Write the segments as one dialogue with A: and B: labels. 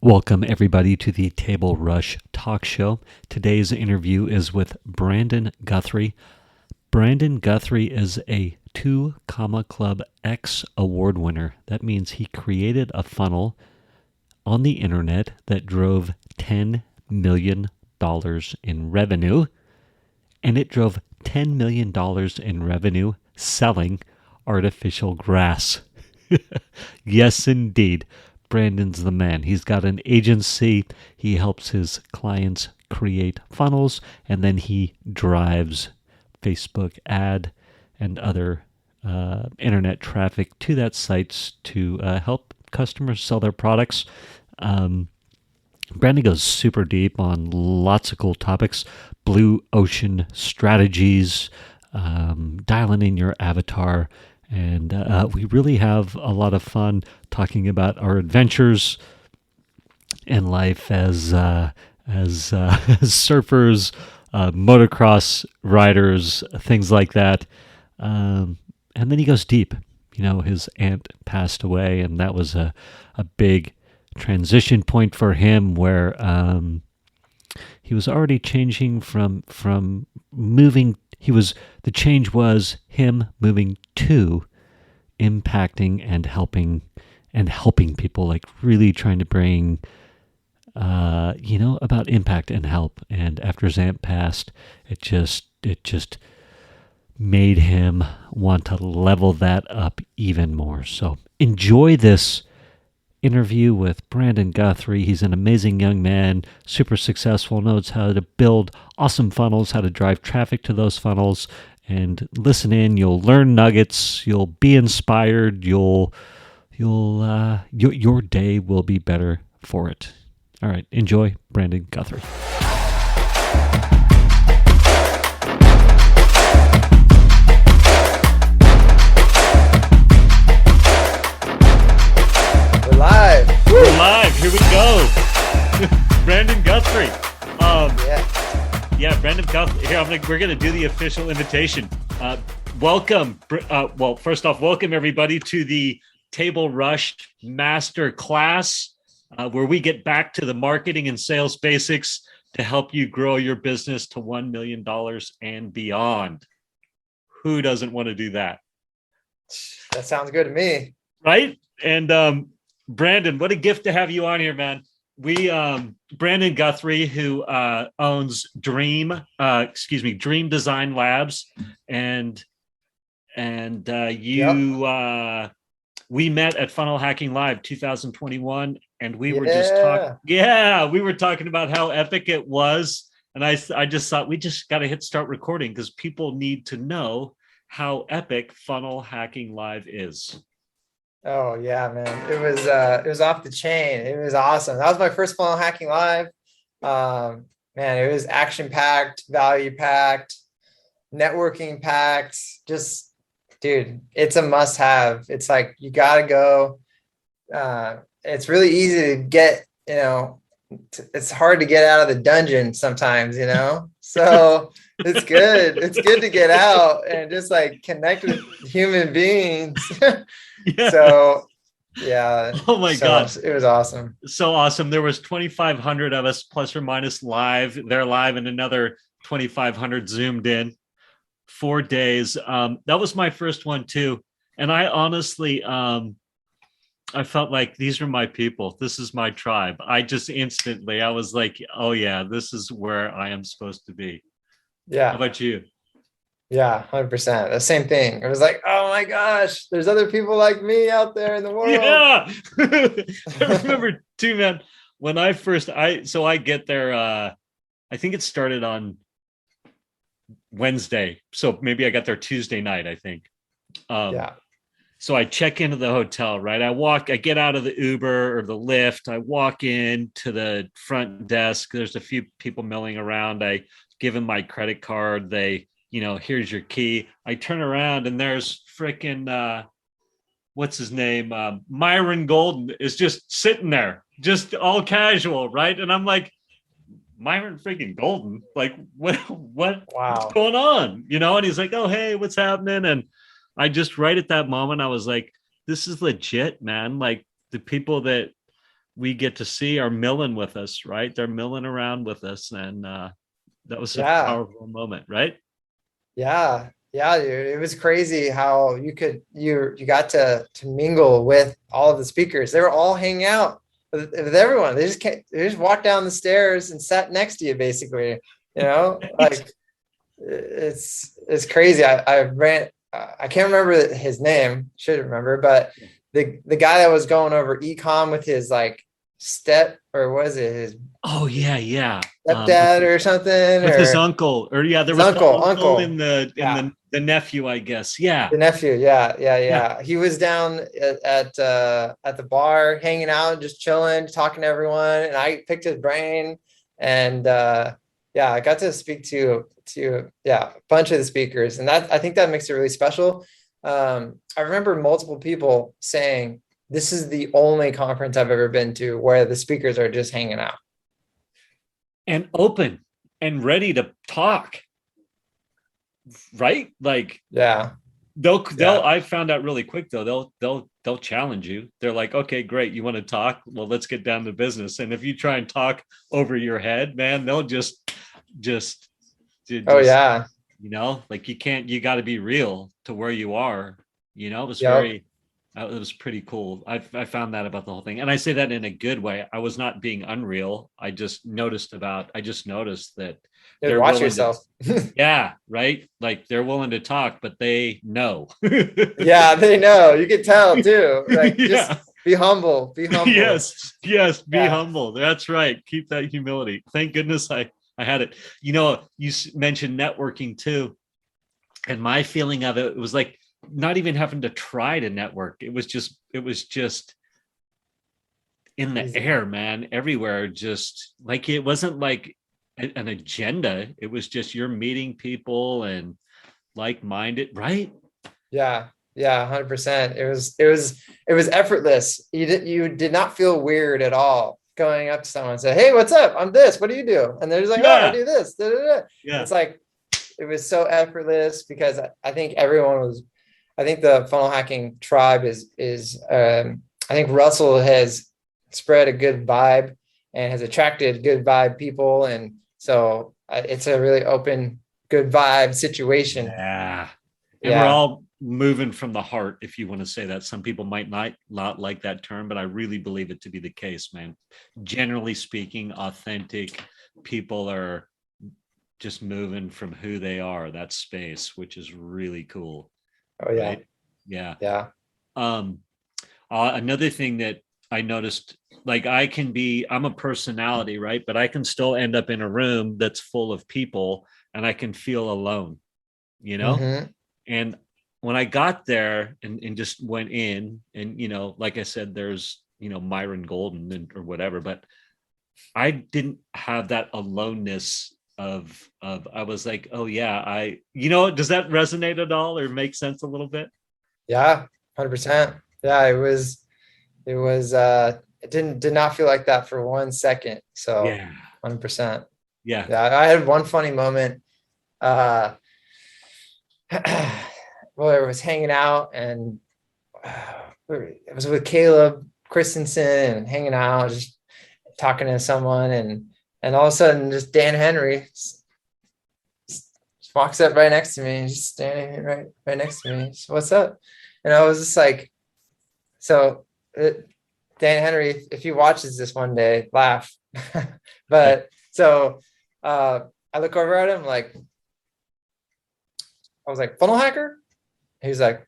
A: Welcome, everybody, to the Table Rush Talk Show. Today's interview is with Brandon Guthrie. Brandon Guthrie is a 2 Comma Club X award winner. That means he created a funnel on the internet that drove $10 million in revenue, and it drove $10 million in revenue selling artificial grass. Yes, indeed. Brandon's the man. He's got an agency. He helps his clients create funnels, and then he drives Facebook ad and other internet traffic to that sites to help customers sell their products. Brandon goes super deep on lots of cool topics: blue ocean strategies, dialing in your avatar. And we really have a lot of fun talking about our adventures in life as surfers, motocross riders, things like that. And then he goes deep. You know, his aunt passed away, and that was a big transition point for him, where he was already changing from moving. The change was him moving to impacting and helping people, like really trying to bring, about impact and help. And after his aunt passed, it just made him want to level that up even more. So enjoy this interview with Brandon Guthrie. He's an amazing young man, super successful, knows how to build awesome funnels, how to drive traffic to those funnels. And listen in, you'll learn nuggets, you'll be inspired, your day will be better for it. All right, enjoy Brandon Guthrie. We're live. Here we go. Brandon Guthrie. Yeah, Brandon Guthrie. Here, we're going to do the official invitation. Welcome. First off, welcome everybody to the Table Rush Master Class, where we get back to the marketing and sales basics to help you grow your business to $1 million and beyond. Who doesn't want to do that?
B: That sounds good to me.
A: Right? And Brandon, what a gift to have you on here, man. Brandon Guthrie, who owns Dream Design Labs, and we met at Funnel Hacking Live 2021, and we were just talking. Yeah, we were talking about how epic it was, and I just thought we just got to start recording because people need to know how epic Funnel Hacking Live is.
B: Oh yeah, man. It was off the chain. It was awesome. That was my first Funnel Hacking Live. Man, it was action-packed, value-packed, networking-packed. Just, dude, it's a must-have. It's like, you gotta go. It's really easy to get, it's hard to get out of the dungeon sometimes, So it's good. It's good to get out and just like connect with human beings.
A: Yeah.
B: So, yeah.
A: Oh my God.
B: It was awesome.
A: So awesome. There was 2,500 of us plus or minus live. They're live, and another 2,500 zoomed in. 4 days. That was my first one too. And I honestly, I felt like these are my people. This is my tribe. I was like, oh yeah, this is where I am supposed to be.
B: Yeah.
A: How about you?
B: Yeah, 100%. The same thing. It was like, oh my gosh, there's other people like me out there in the world.
A: Yeah. I remember too, man, when I get there, I think it started on Wednesday. So maybe I got there Tuesday night, I think.
B: Yeah.
A: So I check into the hotel, right? I get out of the Uber or the Lyft. I walk in to the front desk. There's a few people milling around. I give them my credit card. They, here's your key. I turn around and there's freaking, what's his name? Myron Golden is just sitting there, just all casual, right? And I'm like, Myron freaking Golden, like what's going on? And he's like, oh, hey, what's happening? And I just right at that moment, I was like, this is legit, man. Like the people that we get to see are milling with us, right? They're milling around with us. And that was a
B: Yeah.
A: powerful moment, right?
B: Yeah. Yeah, dude. It was crazy how you got to mingle with all of the speakers. They were all hanging out with everyone. They just walked down the stairs and sat next to you, basically. Like it's crazy. I can't remember his name, should remember, but the guy that was going over econ with his like step, or was it his
A: Oh yeah, yeah.
B: stepdad or something,
A: With his
B: or
A: uncle, or yeah, there
B: his
A: was the uncle
B: uncle.
A: and the
B: Yeah.
A: the nephew, I guess. Yeah,
B: The nephew, yeah, yeah,
A: yeah.
B: yeah. He was down at the bar, hanging out, just chilling, talking to everyone, and I picked his brain, and yeah, I got to speak to yeah, a bunch of the speakers, and I think that makes it really special. I remember multiple people saying this is the only conference I've ever been to where the speakers are just hanging out.
A: And open and ready to talk, right? Like
B: Yeah,
A: they'll
B: yeah,
A: I found out really quick though, they'll challenge you. They're like, okay, great, you want to talk, well, let's get down to business. And if you try and talk over your head, man, they'll just
B: oh
A: just
B: yeah,
A: like you got to be real to where you are. It was
B: yep.
A: very it was pretty cool. I found that about the whole thing, and I say that in a good way. I was not being unreal. I just noticed that
B: Just
A: they're
B: watch
A: willing to,
B: yourself.
A: yeah, right, like they're willing to talk, but they know.
B: Yeah, they know. You can tell too. Like, just
A: Yeah.
B: be humble. Be humble.
A: Yes, be
B: Yeah.
A: humble. That's right. Keep that humility. Thank goodness I had it. You mentioned networking too, and my feeling of it was like not even having to try to network. It was just in the
B: Easy.
A: air, man, everywhere. Just like it wasn't like an agenda. It was just you're meeting people and like-minded, right?
B: Yeah. Yeah. 100%. It was effortless. You did not feel weird at all going up to someone and say, "Hey, what's up? I'm this. What do you do?" And they're just like, "Oh, I
A: Yeah,
B: do this." Da, da, da.
A: yeah.
B: It's like, it was so effortless because I think I think the funnel hacking tribe I think Russell has spread a good vibe and has attracted good vibe people. And so it's a really open, good vibe situation.
A: Yeah. And we're
B: Yeah.
A: all moving from the heart, if you want to say that. Some people might not like that term, but I really believe it to be the case, man. Generally speaking, authentic people are just moving from who they are, that space, which is really cool.
B: Oh, yeah.
A: Right. Yeah.
B: Yeah.
A: Um, another thing that I noticed, like I'm a personality, right? But I can still end up in a room that's full of people and I can feel alone, you know?
B: Mm-hmm.
A: And when I got there and just went in, and like I said, there's Myron Golden or whatever, but I didn't have that aloneness of I was like, oh yeah, does that resonate at all or make sense a little bit?
B: Yeah. 100%. Yeah. It did not feel like that for 1 second. So
A: Yeah,
B: 100%.
A: yeah.
B: Yeah. I had one funny moment. Uh, well, I was hanging out and it was with Caleb Christensen and hanging out, just talking to someone, and all of a sudden, just Dan Henry just walks up right next to me and just standing right next to me. Just, "What's up?" And I was just like, so Dan Henry, if he watches this one day, laugh. But so I look over at him like, I was like, "Funnel hacker?" He's like,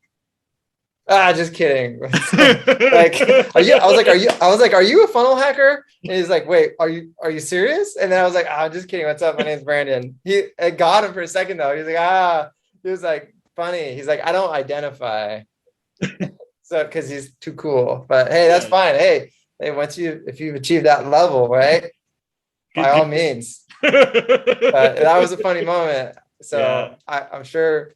B: just kidding. Like, are you? I was like, are you a funnel hacker? And he's like, wait, are you serious? And then I was like, I'm just kidding. What's up? My name's Brandon. It got him for a second though. He's like, he was like, funny. He's like, I don't identify. So, because he's too cool. But hey, that's
A: Yeah.
B: fine. Hey, if you've achieved that level, right? By all
A: Good.
B: means. But that was a funny moment.
A: Yeah.
B: So I'm sure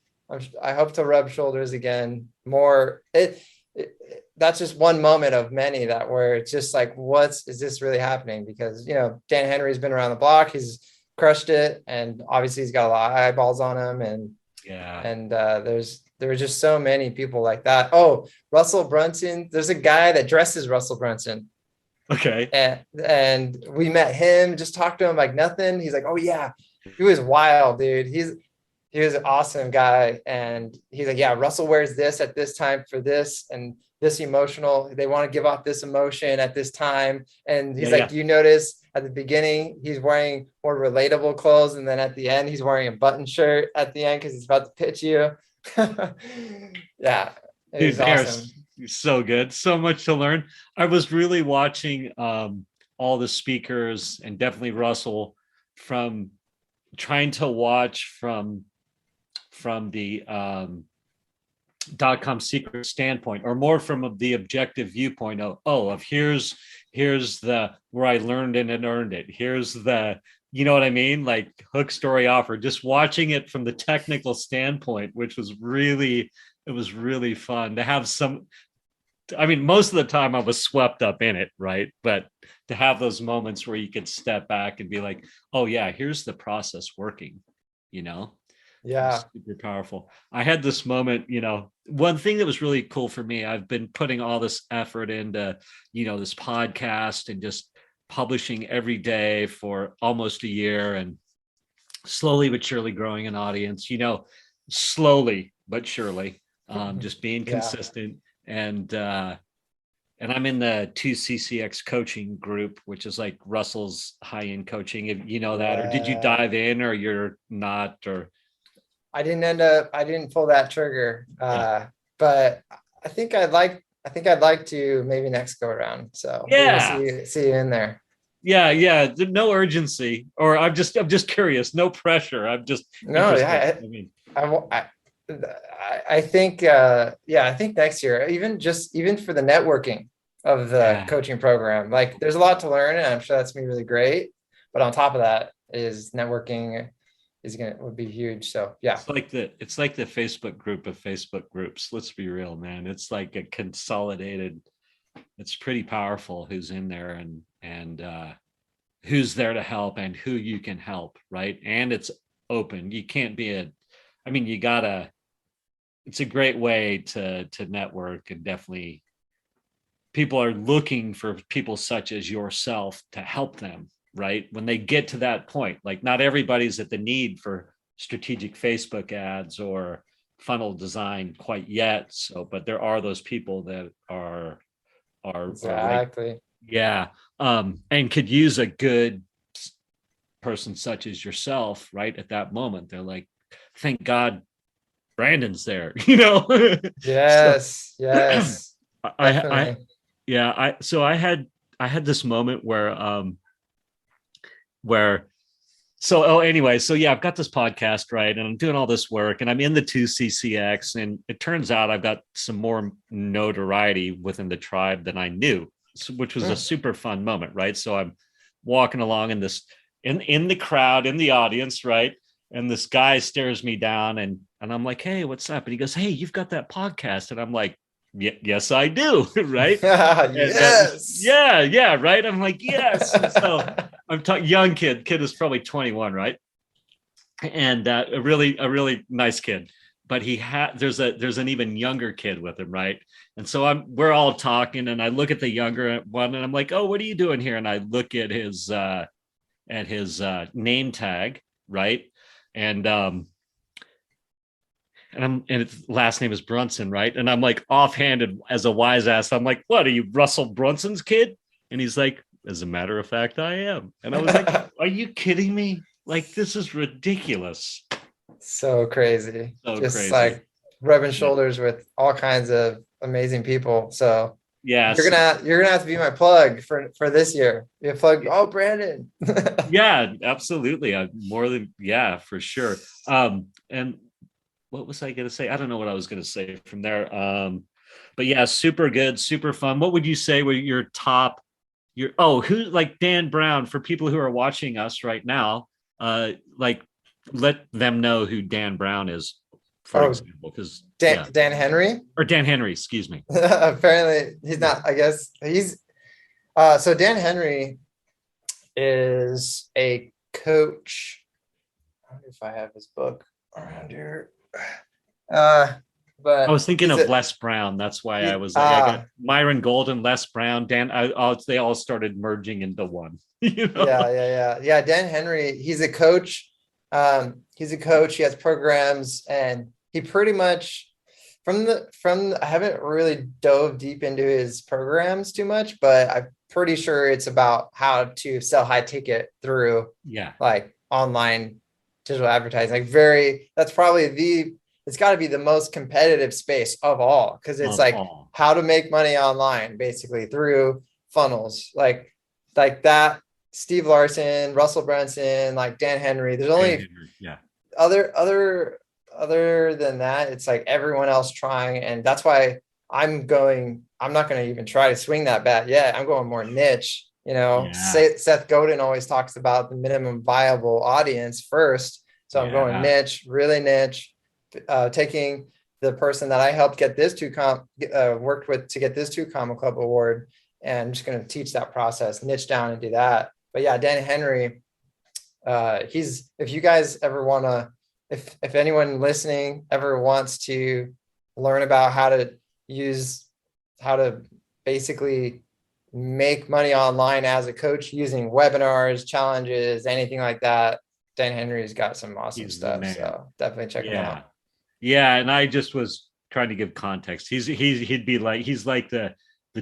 B: I hope to rub shoulders again more. That's just one moment of many that where it's just like, is this really happening? Because Dan Henry's been around the block, he's crushed it, and obviously he's got a lot of eyeballs on him,
A: Yeah.
B: and there were just so many people like that. Oh, Russell Brunson. There's a guy that dresses Russell Brunson.
A: Okay.
B: And we met him, just talked to him like nothing. He's like, oh yeah, he was wild, dude. He was an awesome guy. And he's like, yeah, Russell wears this at this time for this and this emotional. They want to give off this emotion at this time. And
A: Yeah,
B: he's like,
A: yeah.
B: do you notice at the beginning, he's wearing more relatable clothes. And then at the end, he's wearing a button shirt at the end because he's about to pitch you. Yeah, it
A: Dude,
B: was
A: they are
B: awesome.
A: so good. So much to learn. I was really watching all the speakers and definitely Russell from trying to watch from the .com secret standpoint, or more from the objective viewpoint of, of here's the where I learned it and earned it. Here's the, you know what I mean? Like hook story offer, just watching it from the technical standpoint, which was really, it was really fun to have some. I mean, most of the time I was swept up in it, right? But to have those moments where you could step back and be like, oh yeah, here's the process working, you know?
B: Yeah.
A: Was super powerful. I had this moment, one thing that was really cool for me, I've been putting all this effort into, this podcast and just publishing every day for almost a year and slowly but surely growing an audience, slowly but surely, just being
B: Yeah.
A: consistent. And I'm in the 2CCX coaching group, which is like Russell's high-end coaching. If you know that, or did you
B: Yeah.
A: dive in, or you're not, or
B: I didn't pull that trigger.
A: yeah.
B: But I think I'd like to maybe next go around. So maybe we'll
A: Yeah,
B: see you in there.
A: yeah. No urgency, or I'm just curious. No pressure. I'm just
B: No,
A: interested.
B: yeah,
A: I mean,
B: I, I, I think, yeah, I think next year, even for the networking of the
A: yeah.
B: coaching program, like there's a lot to learn and I'm sure that's gonna be really great. But on top of that is networking would be huge. So yeah.
A: It's like the Facebook group of Facebook groups. Let's be real, man. It's like a consolidated. It's pretty powerful who's in there and who's there to help and who you can help, right? And it's open. You can't be a. I mean, you gotta. It's a great way to network, and definitely people are looking for people such as yourself to help them, right? When they get to that point, like not everybody's at the need for strategic Facebook ads or funnel design quite yet. So, but there are those people that are right.
B: Exactly.
A: Yeah. And could use a good person such as yourself, right? At that moment, they're like, thank God Brandon's there, so
B: Yes, yes,
A: I
B: definitely.
A: yeah, I had this moment where anyway, so yeah, I've got this podcast, right, and I'm doing all this work and I'm in the 2CCX, and it turns out I've got some more notoriety within the tribe than I knew, which was a
B: Hmm.
A: super fun moment, right? So I'm walking along in the crowd, in the audience, right? And this guy stares me down, and I'm like, hey, what's up? And he goes, hey, you've got that podcast. And I'm like, yes, I do. Right. And
B: Yes.
A: yeah, right. I'm like, yes. And so I'm talking young kid is probably 21, right? And a really nice kid. But there's an even younger kid with him, right? And so we're all talking, and I look at the younger one, and I'm like, oh, what are you doing here? And I look at his name tag, right? And and its last name is Brunson, right? And I'm like offhanded as a wise ass. I'm like, what are you, Russell Brunson's kid? And he's like, as a matter of fact, I am. And I was like, are you kidding me? Like, this is ridiculous.
B: So crazy.
A: So
B: Just
A: crazy.
B: like rubbing
A: Yeah.
B: shoulders with all kinds of amazing people. So
A: Yes.
B: you're gonna have to be my plug for this year. You plug, oh Brandon.
A: Yeah, absolutely. More than, yeah, for sure. And what was I going to say? I don't know what I was going to say from there. But yeah, super good, super fun. What would you say were your top, who, like Dan Brown, for people who are watching us right now, like let them know who Dan Brown is, for
B: Oh,
A: example, because yeah,
B: Dan Henry.
A: or Dan Henry, excuse me.
B: Apparently he's
A: Yeah.
B: not, I guess he's so Dan Henry is a coach. I don't know if I have his book around here. Uh
A: I
B: but
A: was thinking
B: he's
A: of
B: a
A: Les Brown. That's why I
B: he,
A: was like, I got Myron Golden, Les Brown, Dan. They all started merging into one. You know?
B: yeah. Dan Henry, he's a coach. He's a coach. He has programs, and he pretty much I haven't really dove deep into his programs too much, but I'm pretty sure it's about how to sell high ticket through
A: Yeah,
B: like online digital advertising. Like very, that's probably it's got to be the most competitive space of all, because it's
A: of
B: like
A: all.
B: how to make money online basically through funnels like that. Steve Larson, Russell Brunson, like Dan Henry. There's
A: Dan
B: only
A: Henry. Yeah,
B: other than that, it's like everyone else trying. And that's why I'm not going to even try to swing that bat yet. I'm going more niche.
A: yeah,
B: Seth Godin always talks about the minimum viable audience first. So I'm going
A: yeah.
B: niche, really niche, taking the person that I helped get this worked with to get this 2 Comma Club award. And I'm just going to teach that process, niche down and do that. But yeah, Dan Henry, if you guys ever want to, if anyone listening ever wants to learn about how to basically make money online as a coach using webinars, challenges, anything like that, Dan Henry's got some awesome
A: He's the
B: stuff.
A: man.
B: So definitely check him
A: Yeah,
B: out.
A: yeah. And I just was trying to give context. He's like the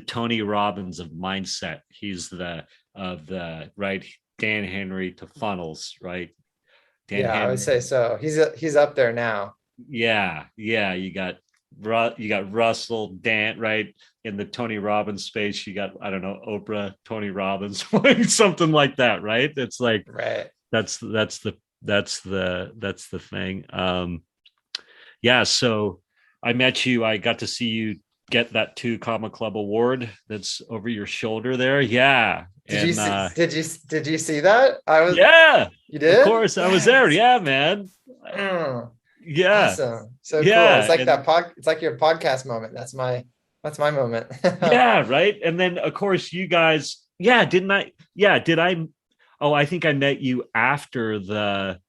A: Tony Robbins of mindset. He's the of the right Dan Henry to funnels, right? Dan
B: Yeah, I would
A: Henry.
B: say so. He's up there now.
A: Yeah, yeah. You got Russell, Dan, right? In the Tony Robbins space, you got, I don't know, Oprah, Tony Robbins, something like that, right? It's like
B: Right.
A: that's the thing. Yeah, so I met you. I got to see you get that 2 Comma Club award that's over your shoulder there. Yeah,
B: Did you
A: and
B: see did you see that?
A: yeah,
B: You
A: of
B: did?
A: course I was there.
B: Yes.
A: Yeah, man.
B: Mm.
A: Yeah,
B: Awesome. So cool.
A: yeah,
B: It's like
A: and
B: it's like your podcast moment. That's my moment.
A: yeah, right. And then of course you guys, yeah, didn't I? Yeah, did I? Oh, I think I met you after that,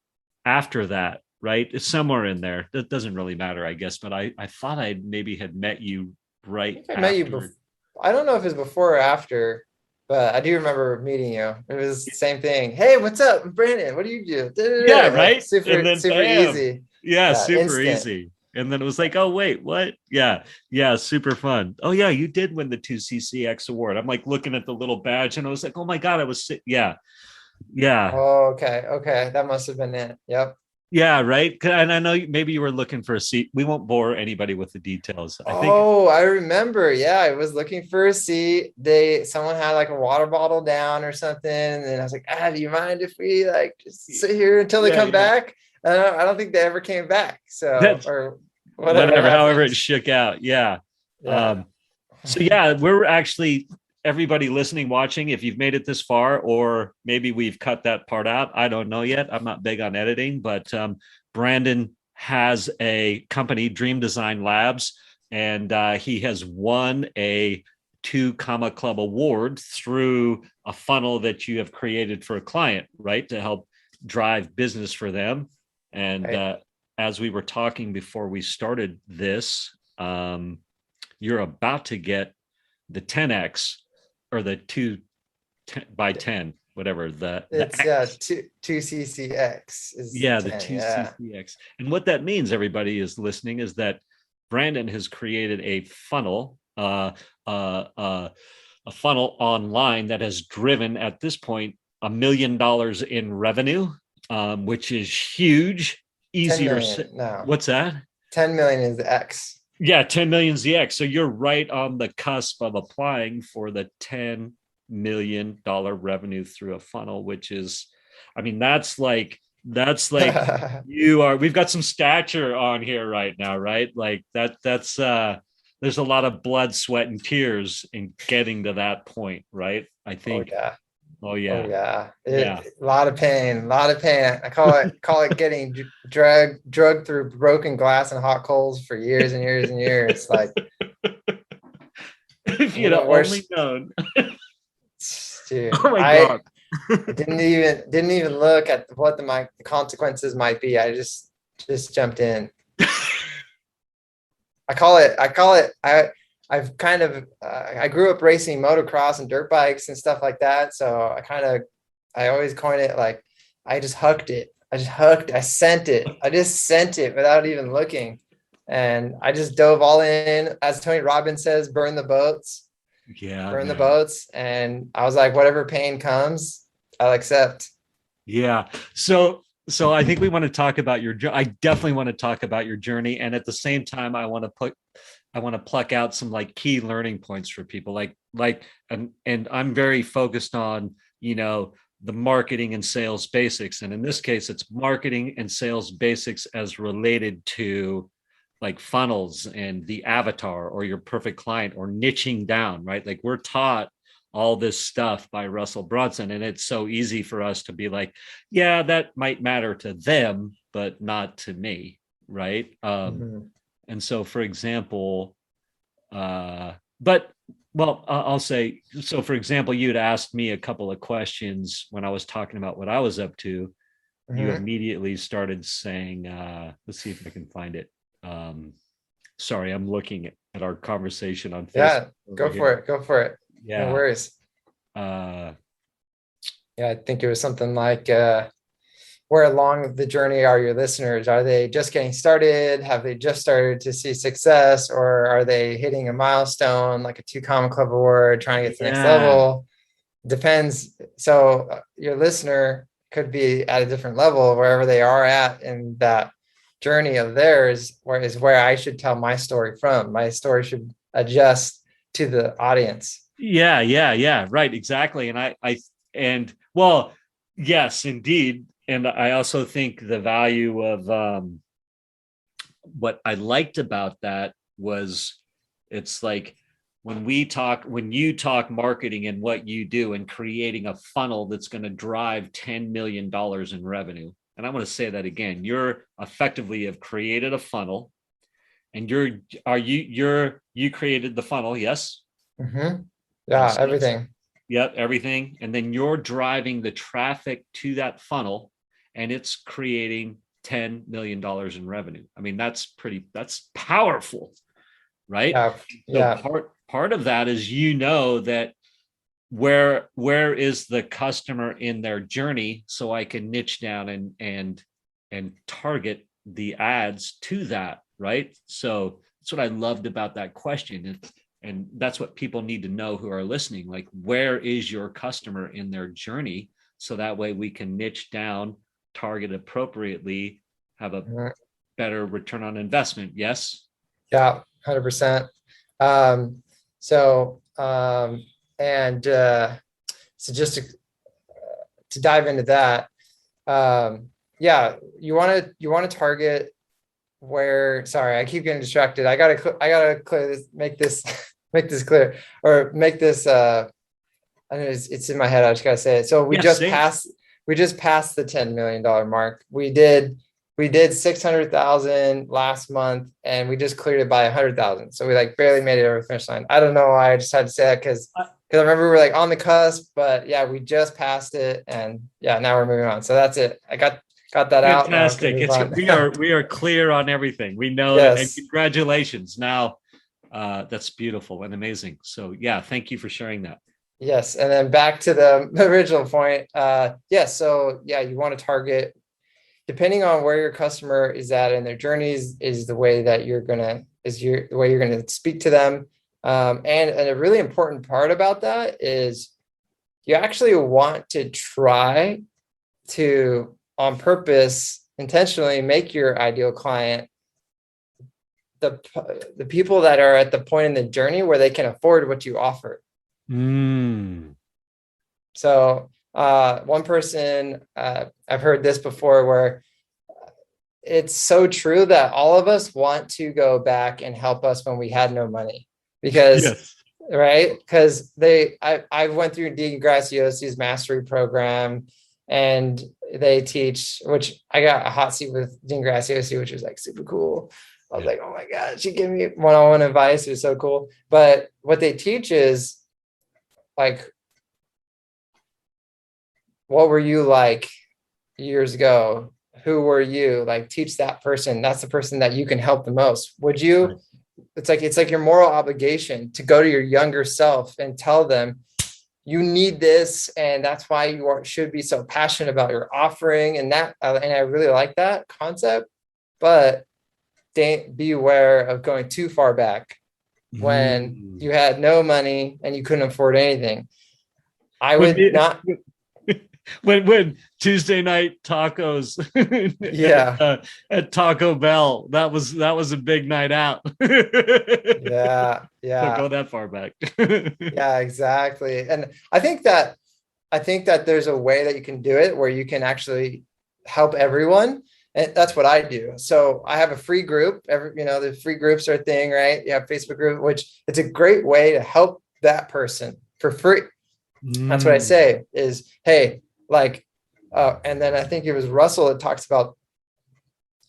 A: right? It's somewhere in there. That doesn't really matter, I guess. But I thought I maybe had met you
B: I
A: right
B: think I met you before.
A: after.
B: I don't know if it was before or after, but I do remember meeting you. It was the same thing. Hey, what's up, Brandon? What do you do?
A: Yeah,
B: Da-da-da. Like
A: right. And
B: super,
A: then
B: super
A: bam.
B: easy.
A: Yeah,
B: Yeah,
A: super
B: instant.
A: easy. And then it was like, oh wait, what? Yeah, yeah, super fun. Oh yeah, you did win the 2CCX award. I'm like looking at the little badge, and I was like, oh my god, I was sick. Yeah, yeah,
B: Oh, okay. Okay. That must have been it. Yep.
A: yeah, right. And I know maybe you were looking for a seat. We won't bore anybody with the details. I think.
B: Oh, I remember. Yeah, I was looking for a seat. Someone had like a water bottle down or something, and I was like, do you mind if we like just sit here until they
A: Yeah,
B: come
A: yeah.
B: back? I don't think they ever came back. So,
A: That's
B: or whatever
A: whatever, however it
B: happened.
A: shook out. Yeah.
B: Yeah.
A: So yeah, we're actually, everybody listening, watching, if you've made it this far, or maybe we've cut that part out. I don't know yet. I'm not big on editing, but Brandon has a company, Dream Design Labs, and he has won a 2 Comma Club award through a funnel that you have created for a client, right? To help drive business for them. And
B: Right.
A: as we were talking before we started this, you're about to get the 10x or the 2 by 10, whatever the
B: It's
A: X.
B: two CCX is
A: Yeah, the
B: 10. Yeah.
A: 2CCX. And what that means, everybody is listening, is that Brandon has created a funnel, a funnel online that has driven at this point $1 million in revenue, which is huge.
B: 10
A: Easier.
B: million now.
A: What's that?
B: 10 million is the X.
A: Yeah, 10 million ZX. So you're right on the cusp of applying for the $10 million revenue through a funnel, which is, I mean, that's like we've got some stature on here right now, right? Like that's there's a lot of blood, sweat, and tears in getting to that point, right? I
B: Oh
A: think.
B: yeah.
A: Oh
B: Oh
A: yeah.
B: yeah.
A: Yeah.
B: A lot of pain, a lot of pain. I call it getting drugged through broken glass and hot coals for years and years and years. Like
A: If
B: one of
A: you'd
B: the
A: have only
B: worst,
A: known.
B: dude.
A: Oh my
B: I
A: God.
B: didn't even look at what the consequences might be. I just jumped in. I've kind of, I grew up racing motocross and dirt bikes and stuff like that. So I always coin it like, I just hooked it. I just sent it without even looking. And I just dove all in. As Tony Robbins says,
A: Yeah,
B: burn the
A: man.
B: boats. And I was like, whatever pain comes, I'll accept.
A: Yeah. So I think we want to talk about I definitely want to talk about your journey. And at the same time, I want to pluck out some like key learning points for people and I'm very focused on, the marketing and sales basics. And in this case, it's marketing and sales basics as related to like funnels and the avatar or your perfect client or niching down, right? Like we're taught all this stuff by Russell Brunson. And it's so easy for us to be like, yeah, that might matter to them, but not to me. Right.
B: Mhm.
A: And so, for example, but well, I'll say, so for example, you'd asked me a couple of questions when I was talking about what I was up to. You
B: Mhm.
A: immediately started saying, let's see if I can find it. Um, Sorry, I'm looking at our conversation on Facebook
B: Yeah,
A: over
B: go for
A: here.
B: it. Go for it. No
A: Yeah.
B: worries.
A: Uh,
B: Yeah, I think it was something like, where along the journey are your listeners? Are they just getting started? Have they just started to see success? Or are they hitting a milestone like a 2 Comma Club award, trying to get to the next
A: yeah.
B: level? Depends. So your listener could be at a different level wherever they are at in that journey of theirs, where I should tell my story from. My story should adjust to the audience.
A: Yeah. Right. Exactly. And well, yes, indeed. And I also think the value of what I liked about that was it's like when you talk marketing and what you do and creating a funnel that's going to drive $10 million in revenue. And I'm going to say that again. You're effectively have created a funnel and you created the funnel. Yes.
B: Mm-hmm.
A: And
B: Yeah,
A: sales,
B: everything.
A: yep, everything. And then you're driving the traffic to that funnel and it's creating $10 million in revenue. I mean, that's powerful, right?
B: Yeah,
A: So
B: yeah.
A: part of that is that where is the customer in their journey so I can niche down and target the ads to that, right? So that's what I loved about that question. And that's what people need to know who are listening. Like, where is your customer in their journey? So that way we can niche down, target appropriately, have a
B: Mhm.
A: better return on investment. Yes.
B: Yeah, 100%. Um, so, and so just to dive into that, yeah, you want to target where, sorry, I keep getting distracted. I gotta clear this, make this, make this clear, or make this, I know it's in my head. I just gotta say it. So
A: Yes. Same.
B: we just passed the $10 million mark. We did 600,000 last month and we just cleared it by 100,000. So we like barely made it over the finish line. I don't know why I just had to say that because I remember we were like on the cusp, but yeah, we just passed it and yeah, now we're moving on. So that's it. I got that out. Now I can
A: Fantastic.
B: move
A: It's
B: on.
A: we are clear on everything. We know that, and
B: Yes.
A: congratulations. Now, that's beautiful and amazing. So yeah, thank you for sharing that.
B: Yes. And then back to the original point. Yes. So yeah, you want to target depending on where your customer is at in their journeys is the way that the way you're gonna speak to them. And a really important part about that is you actually want to try to on purpose intentionally make your ideal client the the people that are at the point in the journey where they can afford what you offer.
A: Mm.
B: So one person, I've heard this before where it's so true that all of us want to go back and help us when we had no money because
A: Yes.
B: right because I went through Dean Graciosi's mastery program and they teach, which I got a hot seat with Dean Graciosi, which was like super cool. I was
A: Yeah.
B: like, oh my god, she gave me one-on-one advice. It was so cool. But what they teach is like, what were you like years ago? Who were you? Like, teach that person. That's the person that you can help the most. Would
A: Right.
B: you it's like your moral obligation to go to your younger self and tell them you need this, and that's why should be so passionate about your offering. And that and I really like that concept, but be aware of going too far back when
A: Mm.
B: you had no money and you couldn't afford anything. I
A: When
B: would not.
A: when Tuesday night tacos
B: Yeah,
A: at Taco Bell, that was a big night out.
B: yeah,
A: Don't
B: yeah,
A: go that far back.
B: yeah, exactly. And I think that there's a way that you can do it where you can actually help everyone. And that's what I do. So I have a free group. The free groups are a thing, right? You have Facebook group, which it's a great way to help that person for free. That's what I
A: Mm.
B: say is, hey, like, and then I think it was Russell that talks about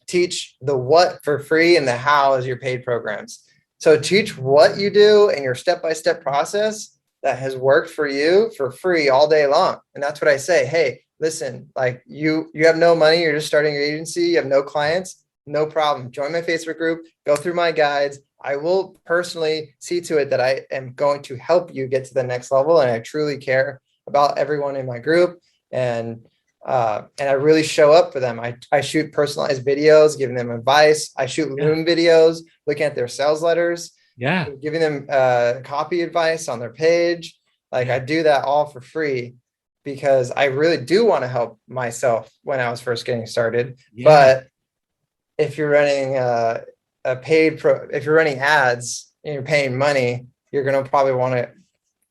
B: teach the what for free and the how as your paid programs. So teach what you do and your step-by-step process that has worked for you for free all day long. And that's what I say. Hey, listen, like you have no money, you're just starting your agency, you have no clients, no problem. Join my Facebook group, go through my guides. I will personally see to it that I am going to help you get to the next level. And I truly care about everyone in my group. And I really show up for them. I shoot personalized videos, giving them advice. I shoot
A: Yeah.
B: Loom videos, looking at their sales letters,
A: Yeah.
B: giving them copy advice on their page. Like
A: Yeah.
B: I do that all for free because I really do want to help myself when I was first getting started.
A: Yeah.
B: But if you're running if you're running ads and you're paying money, you're going to probably want to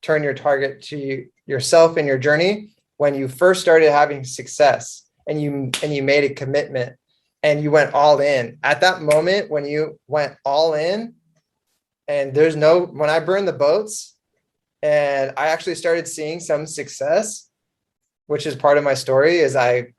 B: turn your target to yourself and your journey when you first started having success and you made a commitment and you went all in. At that moment when you went all in, and when I burned the boats and I actually started seeing some success, which is part of my story, is I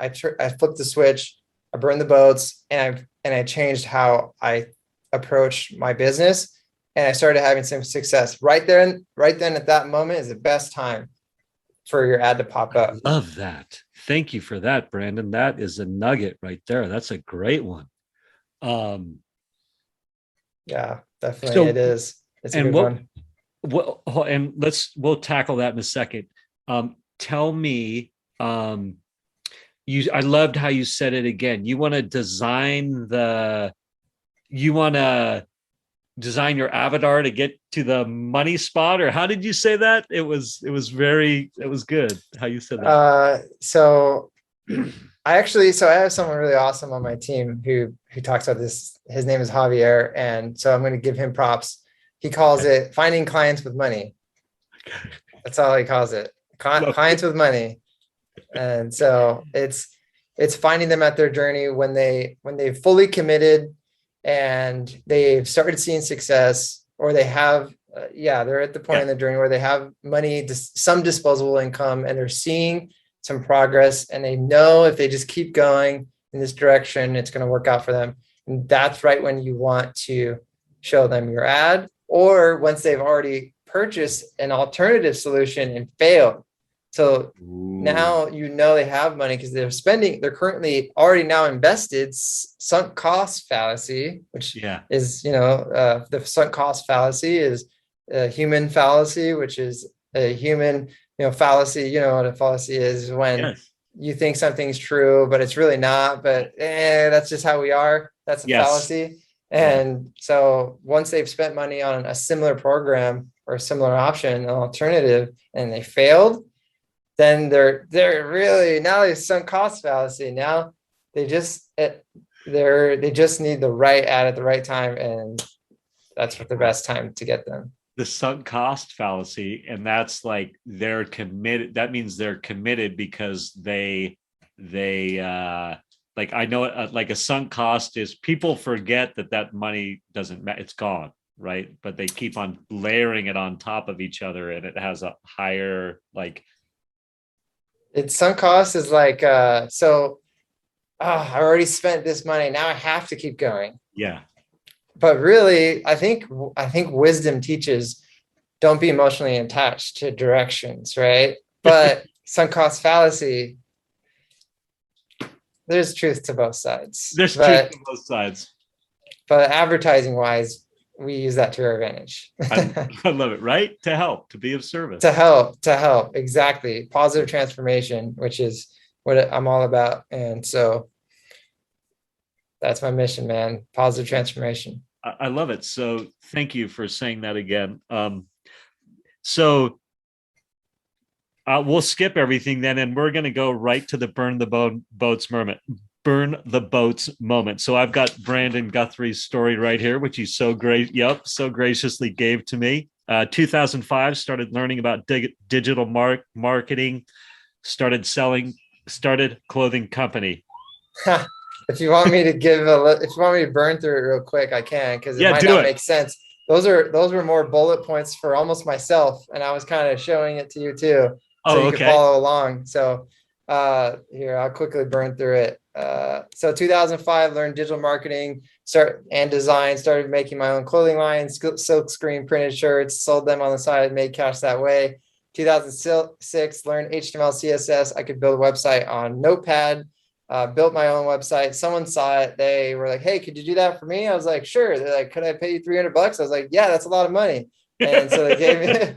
B: flipped the switch, I burned the boats, and I changed how I approach my business, and I started having some success right then. Right then, at that moment, is the best time for your ad to pop
A: I
B: up.
A: love that. Thank you for that, Brandon. That is a nugget right there. That's a great one. Um,
B: Yeah, definitely, it
A: so
B: is. It's a
A: and
B: good one.
A: and we'll tackle that in a second. Tell me, I loved how you said it again. You want to design your avatar to get to the money spot, or how did you say that? It was good how you said that.
B: So I have someone really awesome on my team who talks about this. His name is Javier, and so I'm going to give him props. He calls it finding clients with money. That's all he calls it. Clients with money. And so it's finding them at their journey when they've fully committed and they've started seeing success, or they have they're at the point in the journey where they have money, some disposable income, and they're seeing some progress, and they know if they just keep going in this direction, it's going to work out for them. And that's right when you want to show them your ad, or once they've already purchased an alternative solution and failed. So now they have money because they're currently already now invested. Sunk cost fallacy, which is the sunk cost fallacy is a human fallacy, which is a human fallacy. You know what a fallacy is, when you think something's true but it's really not, but that's just how we are. That's a fallacy. And so once they've spent money on a similar program or a similar option, an alternative, and they failed, then they're really, now they've sunk cost fallacy. Now they just need the right ad at the right time, and that's the best time to get them.
A: The sunk cost fallacy, and that's like they're committed. That means they're committed because they like, I know like a sunk cost is people forget that money doesn't matter, it's gone, right? But they keep on layering it on top of each other, and it has a higher like.
B: It's sunk cost is like I already spent this money, now I have to keep going.
A: Yeah.
B: But really, I think wisdom teaches don't be emotionally attached to directions, right? But sunk cost fallacy, there's truth to both sides.
A: There's truth to both sides.
B: But advertising wise, we use that to our advantage.
A: I love it, right? To help, to be of service.
B: To help. Exactly. Positive transformation, which is what I'm all about. And so that's my mission, man. Positive transformation.
A: I love it. So thank you for saying that again. So we'll skip everything then, and we're going to go right to the boats moment. Burn the boats moment. So I've got Brandon Guthrie's story right here, which he so graciously gave to me. 2005, started learning about digital marketing, started clothing company.
B: If you want me to if you want me to burn through it real quick, I can, because it might not make sense. Those were more bullet points for almost myself, and I was kind of showing it to you too, so you can follow along. So here, I'll quickly burn through it. So 2005, learned digital marketing, and design, started making my own clothing line, silk screen printed shirts, sold them on the side, made cash that way. 2006, learned HTML, CSS. I could build a website on Notepad. Built my own website. Someone saw it. They were like, "Hey, could you do that for me?" I was like, "Sure." They're like, "Could I pay you $300?" I was like, "Yeah, that's a lot of money." And so they gave me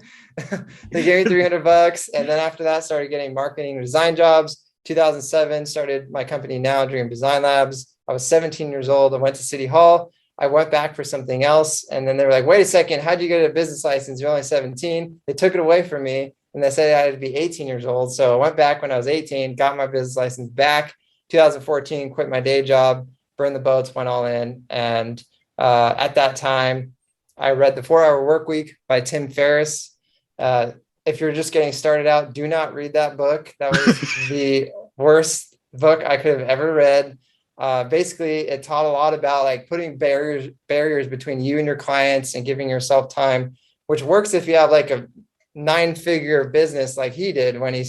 B: $300. And then after that, started getting marketing and design jobs. 2007, started my company now, Dream Design Labs. I was 17 years old. I went to City Hall. I went back for something else. And then they were like, "Wait a second, how'd you get a business license? You're only 17. They took it away from me, and they said I had to be 18 years old. So I went back when I was 18, got my business license back. 2014, quit my day job, burned the boats, went all in. And at that time, I read The 4-Hour Workweek by Tim Ferriss. If you're just getting started out, do not read that book. That was the worst book I could have ever read. Basically, it taught a lot about like putting barriers between you and your clients and giving yourself time, which works if you have like a 9-figure business like he did when he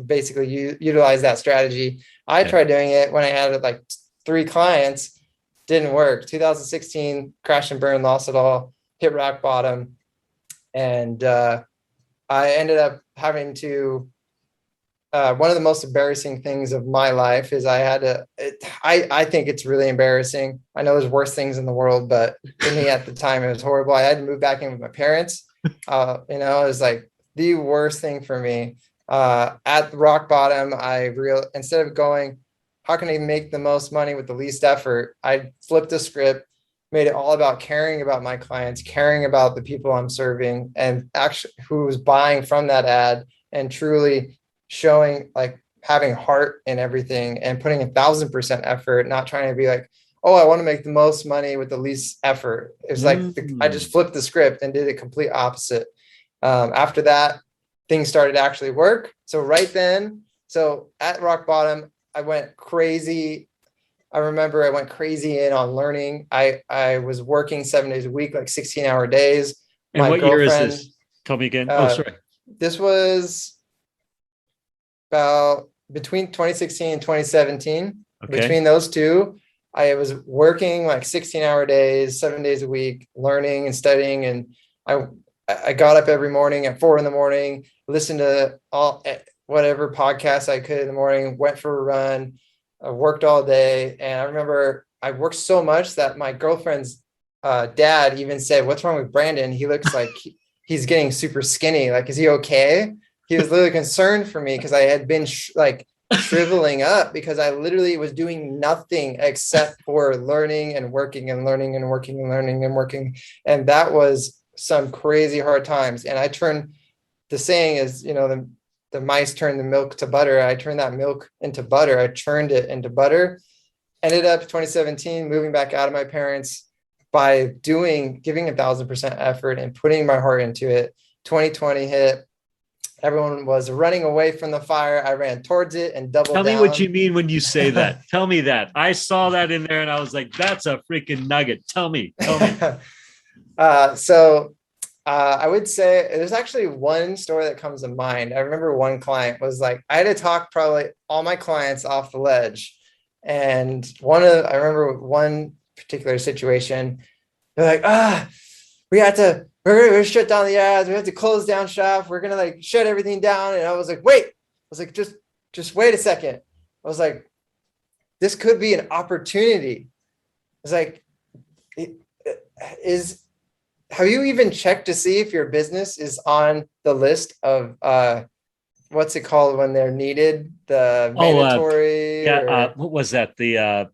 B: basically utilized that strategy. I tried doing it when I had like 3 clients, didn't work. 2016, crash and burn, lost it all, hit rock bottom. And I ended up having to, one of the most embarrassing things of my life is I had to, I think it's really embarrassing. I know there's worse things in the world, but for me at the time, it was horrible. I had to move back in with my parents. It was like the worst thing for me. At rock bottom, instead of going, how can I make the most money with the least effort? I flipped the script, made it all about caring about my clients, caring about the people I'm serving, and actually who was buying from that ad, and truly showing like having heart in everything and putting 1,000% effort, not trying to be like, oh, I want to make the most money with the least effort. It was like I just flipped the script and did the complete opposite. After that, things started to actually work. So right then, so at rock bottom, I went crazy. I remember I went crazy in on learning. I was working 7 days a week, like 16-hour days.
A: And what year is this? Tell me again. Sorry.
B: This was about between 2016 and 2017. Okay. Between those two, I was working like 16-hour days, 7 days a week, learning and studying. And I got up every morning at 4 a.m, listened to whatever podcasts I could in the morning, went for a run, worked all day. And I remember I worked so much that my girlfriend's dad even said, "What's wrong with Brandon? He looks like he's getting super skinny. Like, is he okay?" He was literally concerned for me because I had been shriveling up because I literally was doing nothing except for learning and working and learning and working and learning and working. And that was some crazy hard times. And I turned, the saying is, the mice turn the milk to butter. I turned that milk into butter. I churned it into butter. Ended up 2017, moving back out of my parents by giving 1,000% effort and putting my heart into it. 2020 hit. Everyone was running away from the fire. I ran towards it and doubled down.
A: Tell me what you mean when you say that. Tell me that. I saw that in there and I was like, that's a freaking nugget. Tell me.
B: I would say there's actually one story that comes to mind. I remember one client was like, I had to talk probably all my clients off the ledge. And I remember one particular situation, they're like, we're gonna shut down the ads. We have to close down shop. We're gonna like shut everything down. And I was like, wait. I was like, just wait a second. I was like, this could be an opportunity. It's like, have you even checked to see if your business is on the list of what's it called when they're needed, the
A: Oh,
B: mandatory
A: yeah.
B: or
A: What was that? Yeah.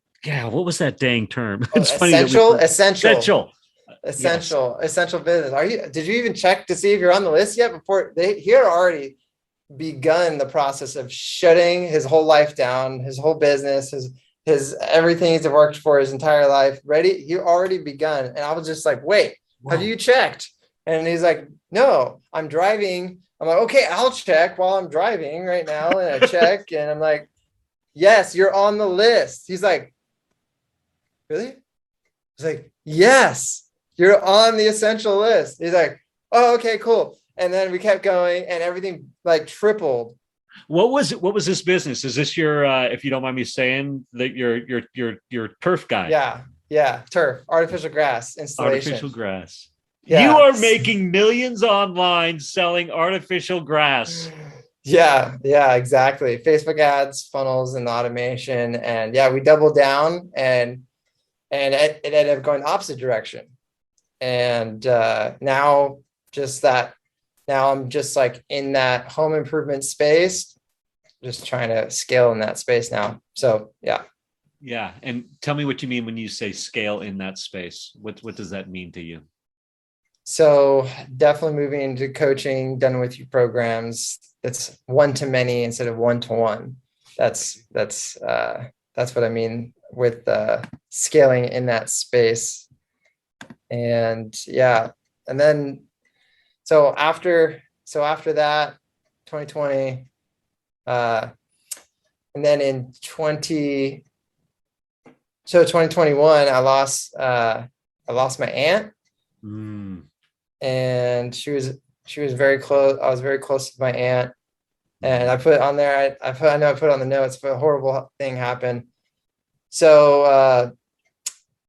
A: What was that dang term?
B: oh,
A: It's funny that we essential. Yes.
B: essential business? Did you even check to see if you're on the list yet before he had already begun the process of shutting his whole life down, his whole business, his everything he's worked for his entire life. Ready? He already begun. And I was just like, wait, have you checked? And he's like, no, I'm driving. I'm like, okay, I'll check while I'm driving right now. And I check and I'm like, yes, you're on the list. He's like, really? He's like, yes, you're on the essential list. He's like, oh, okay, cool. And then we kept going and everything like tripled.
A: What was this business? Is this your if you don't mind me saying, that your turf guy?
B: Yeah, turf, artificial grass installation.
A: Artificial grass. You
B: Yeah.
A: are making millions online selling artificial grass.
B: Yeah, exactly. Facebook ads, funnels, and automation. And yeah, we doubled down and it ended up going the opposite direction. And now I'm just like in that home improvement space, just trying to scale in that space now. So yeah.
A: Yeah. And tell me what you mean when you say scale in that space. What does that mean to you?
B: So definitely moving into coaching, done with you programs. That's one to many instead of one to one. That's what I mean with scaling in that space. And yeah, and then so after that, 2020, and then in 2021, I lost my aunt. And she was very close. I was very close to my aunt. And I put on there, I put on the notes, but a horrible thing happened. So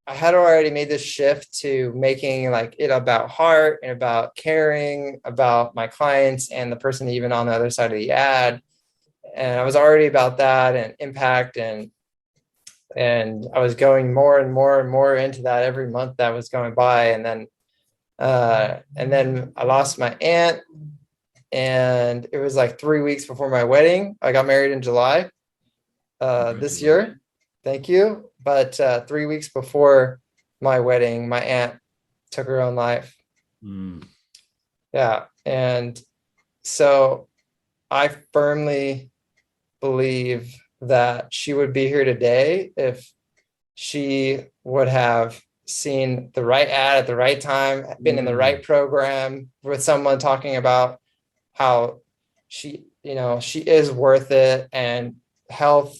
B: I had already made this shift to making like it about heart and about caring about my clients and the person even on the other side of the ad. And I was already about that and impact, and I was going more and more and more into that every month that was going by. And then I lost my aunt, and it was like 3 weeks before my wedding. I got married in July this year. Thank you. But 3 weeks before my wedding, my aunt took her own life. Yeah. And so I firmly believe that she would be here today if she would have seen the right ad at the right time, been in the right program with someone talking about how she is worth it, and health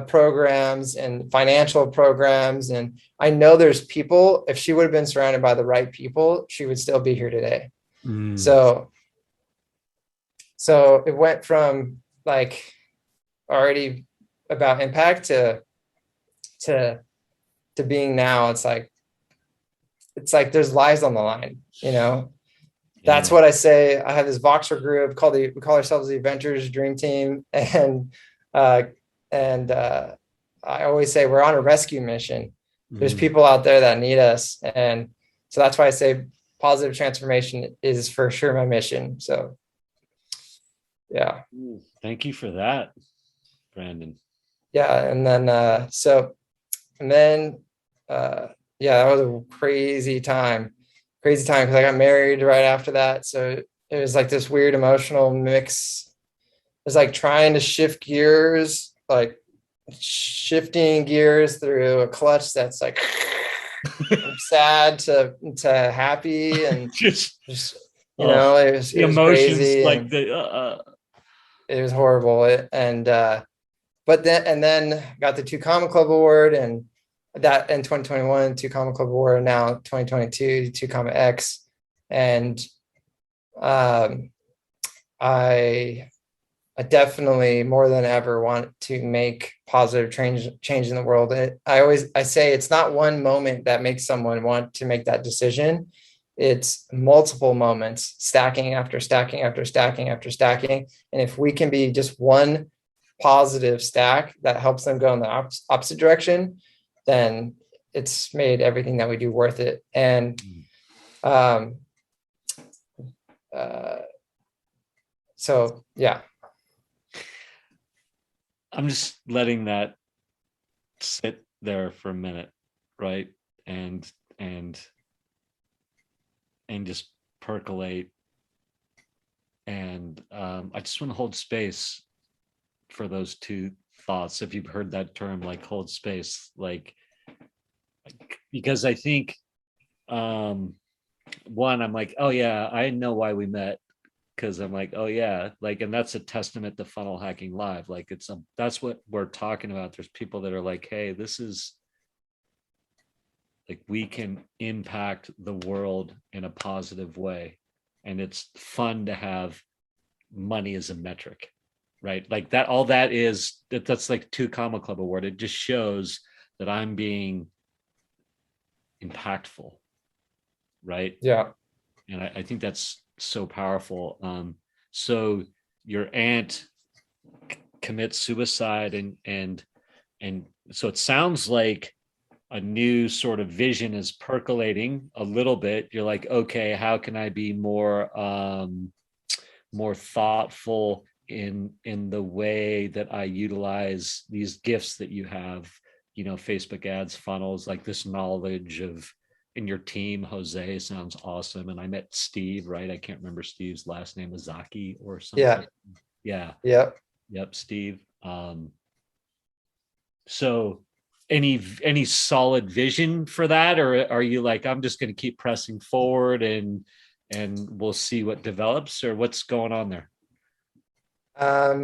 B: programs and financial programs. And I know there's people, if she would have been surrounded by the right people, she would still be here today. So it went from like already about impact to being now, it's like there's lives on the line, That's what I say. I have this Voxer group we call ourselves the Adventures Dream Team. And I always say we're on a rescue mission. There's people out there that need us. And so that's why I say positive transformation is for sure my mission. So, yeah.
A: Thank you for that, Brandon.
B: Yeah. And then, yeah, that was a crazy time because I got married right after that. So it was like this weird emotional mix. It was like trying to shift gears, like shifting gears through a clutch that's like sad to happy, and just it was emotions crazy,
A: like
B: it was horrible. But then got the 2 Comma Club Award, and that in 2021, 2 Comma Club Award, and now 2022, 2 Comma X. And I definitely more than ever want to make positive change in the world. I say it's not one moment that makes someone want to make that decision. It's multiple moments, stacking after stacking after stacking after stacking. And if we can be just one positive stack that helps them go in the opposite direction, then it's made everything that we do worth it. And Um, so yeah.
A: I'm just letting that sit there for a minute, right? And and and just percolate. And I just want to hold space for those two thoughts. If you've heard that term, like hold space, like because I think um one, I'm like, oh yeah, I know why we met, because I'm like, oh yeah, like, and that's a testament to funnel hacking live. Like that's what we're talking about. There's people that are like, hey, this is like, we can impact the world in a positive way, and it's fun to have money as a metric, right? Like that, all that is that's like 2 Comma Club award. It just shows that I'm being impactful, right?
B: Yeah.
A: And I think that's so powerful. So your aunt commits suicide, and so it sounds like a new sort of vision is percolating a little bit. You're like, okay, how can I be more thoughtful in the way that I utilize these gifts that you have, Facebook ads, funnels, like this knowledge of in your team. Jose sounds awesome. And I met Steve, right? I can't remember Steve's last name, Azaki or
B: Yeah.
A: something. Yeah.
B: Yep.
A: Yep. Steve. So any solid vision for that, or are you like, I'm just going to keep pressing forward and we'll see what develops, or what's going on there?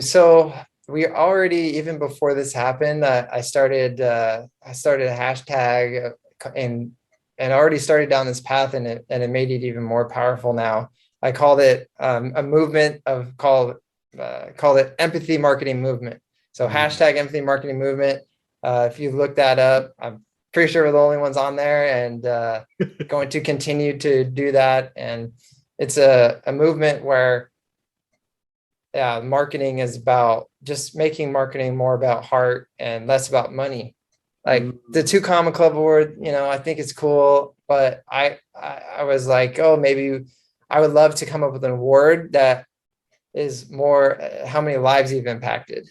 B: So we already, even before this happened, I started a hashtag and already started down this path, and it made it even more powerful now. I called it a movement of called it empathy marketing movement. So hashtag empathy marketing movement. If you look that up, I'm pretty sure we're the only ones on there, and going to continue to do that. And it's a movement where marketing is about just making marketing more about heart and less about money. Like the 2 Comma Club award, I think it's cool, but I was like, oh, maybe I would love to come up with an award that is more how many lives you've impacted.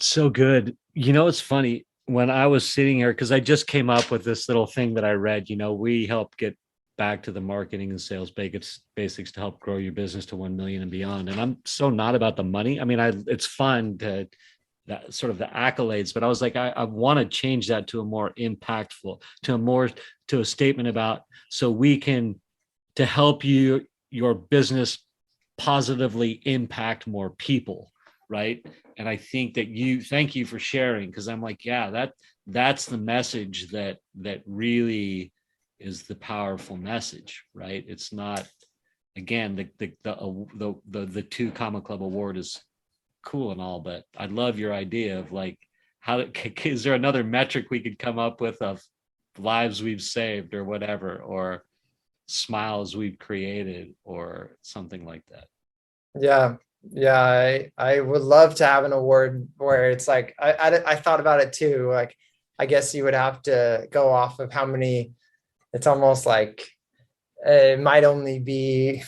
A: So good. It's funny, when I was sitting here, because I just came up with this little thing that I read. We help get back to the marketing and sales basics to help grow your business to 1 million and beyond. And I'm so not about the money. I mean, it's fun to that sort of the accolades, but I was like, I want to change that to a more impactful, to a statement about, so we can, to help your business positively impact more people, right? And I think that thank you for sharing, because I'm like, yeah, that's the message that really is the powerful message, right? It's not, again, the 2 Comma Club award is cool and all, but I love your idea of like, how is there another metric we could come up with of lives we've saved or whatever, or smiles we've created or something like that?
B: Yeah. Yeah. I would love to have an award where it's like, I thought about it too. Like, I guess you would have to go off of how many, it's almost like it might only be,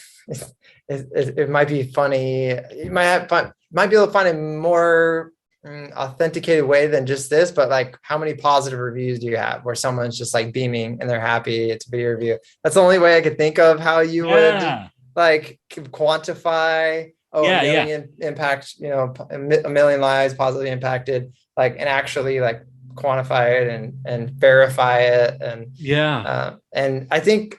B: it might be funny. You might have fun, might be able to find a more authenticated way than just this, but like, how many positive reviews do you have where someone's just like beaming and they're happy? It's a video review. That's the only way I could think of how you would
A: Yeah.
B: like quantify, oh, a
A: Yeah.
B: million impact, a million lives positively impacted, like, and actually like quantify it and verify it.
A: Yeah.
B: And I think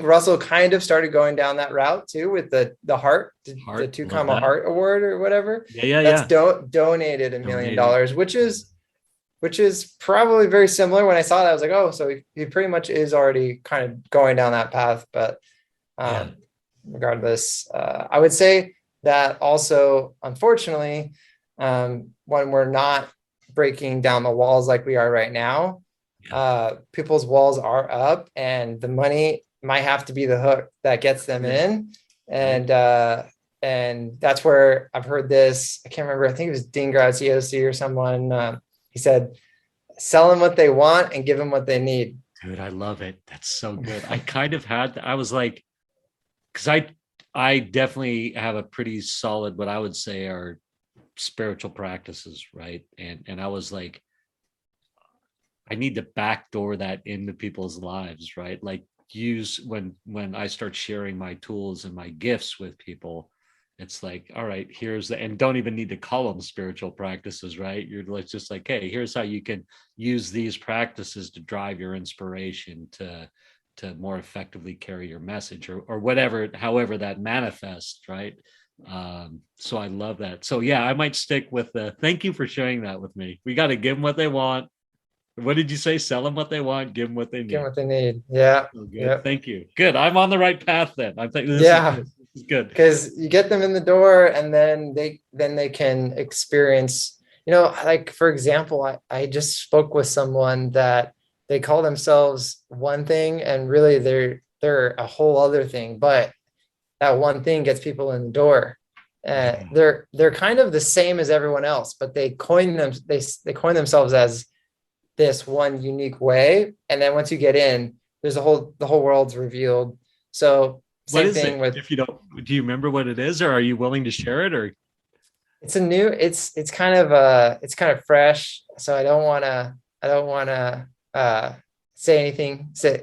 B: Russell kind of started going down that route too with the heart, the
A: Heart.
B: 2 Comma Heart Award or whatever.
A: Yeah.
B: That's
A: Yeah.
B: donated $1 million,
A: Donated.
B: which is probably very similar. When I saw that, I was like, oh, so he pretty much is already kind of going down that path. But
A: Yeah.
B: regardless, I would say that also, unfortunately, when we're not breaking down the walls like we are right now, people's walls are up, and the money might have to be the hook that gets them in. And that's where I've heard this. I can't remember. I think it was Dean Graziosi or someone. He said, "Sell them what they want and give them what they need."
A: Dude, I love it. That's so good. I kind of had, I was like, because I definitely have a pretty solid, what I would say are spiritual practices, right? And I was like, I need to backdoor that into people's lives, right? Like use when I start sharing my tools and my gifts with people, it's like, all right, here's the, and don't even need to call them spiritual practices, right? You're like just like, hey, here's how you can use these practices to drive your inspiration to more effectively carry your message or whatever, however that manifests, right? So I love that. So yeah, I might stick with the thank you for sharing that with me. We got to give them what they want. What did you say? Sell them what they want, give them what they
B: Get
A: need.
B: what they need. Yeah.
A: So good.
B: Yep.
A: Thank you. Good. I'm on the right path then. I'm thinking this is
B: Yeah.
A: good. This is good.
B: Because you get them in the door and then they can experience, like for example, I just spoke with someone that they call themselves one thing and really they're a whole other thing, but that one thing gets people in the door.
A: Yeah.
B: They're kind of the same as everyone else, but they coin themselves as this one unique way. And then once you get in, there's the whole world's revealed. So
A: What
B: same
A: is
B: thing
A: it?
B: with
A: If you don't, do you remember what it is, or are you willing to share it? Or
B: it's kind of fresh. So I don't wanna say anything, say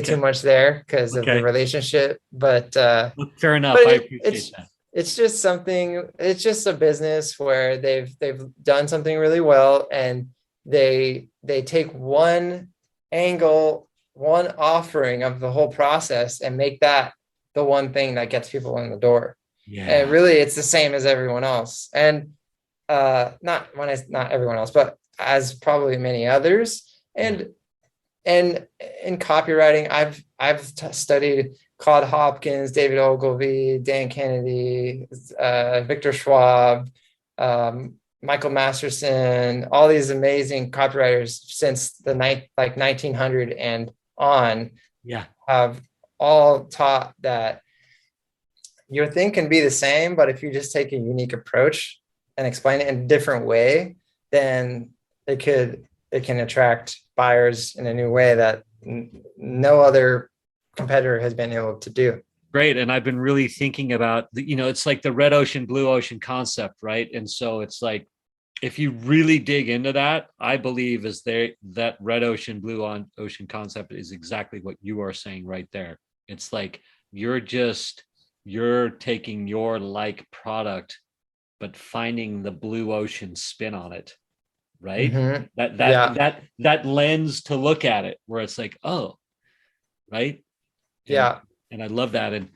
B: too
A: okay,
B: much there because of the
A: okay,
B: relationship.
A: well, fair
B: But
A: enough. I appreciate that.
B: it's just something, it's just a business where they've done something really well and they take one angle, one offering of the whole process and make that the one thing that gets people in the door. And
A: Yeah.
B: really it's the same as everyone else. And not everyone else, but as probably many others.
A: Yeah.
B: And in copywriting, I've studied Claude Hopkins, David Ogilvy, Dan Kennedy, Victor Schwab, Michael Masterson, all these amazing copywriters since the 1900 and on
A: Yeah.
B: have all taught that your thing can be the same, but if you just take a unique approach and explain it in a different way, then it can attract buyers in a new way that no other competitor has been able to do.
A: Great. And I've been really thinking about it's like the red ocean, blue ocean concept, right? And so it's like if you really dig into that, I believe is there that red ocean, blue ocean concept is exactly what you are saying right there. It's like you're taking your like product, but finding the blue ocean spin on it, right?
B: Mm-hmm. Yeah.
A: That lens to look at it, where it's like, oh, right, and
B: Yeah.
A: and I love that. And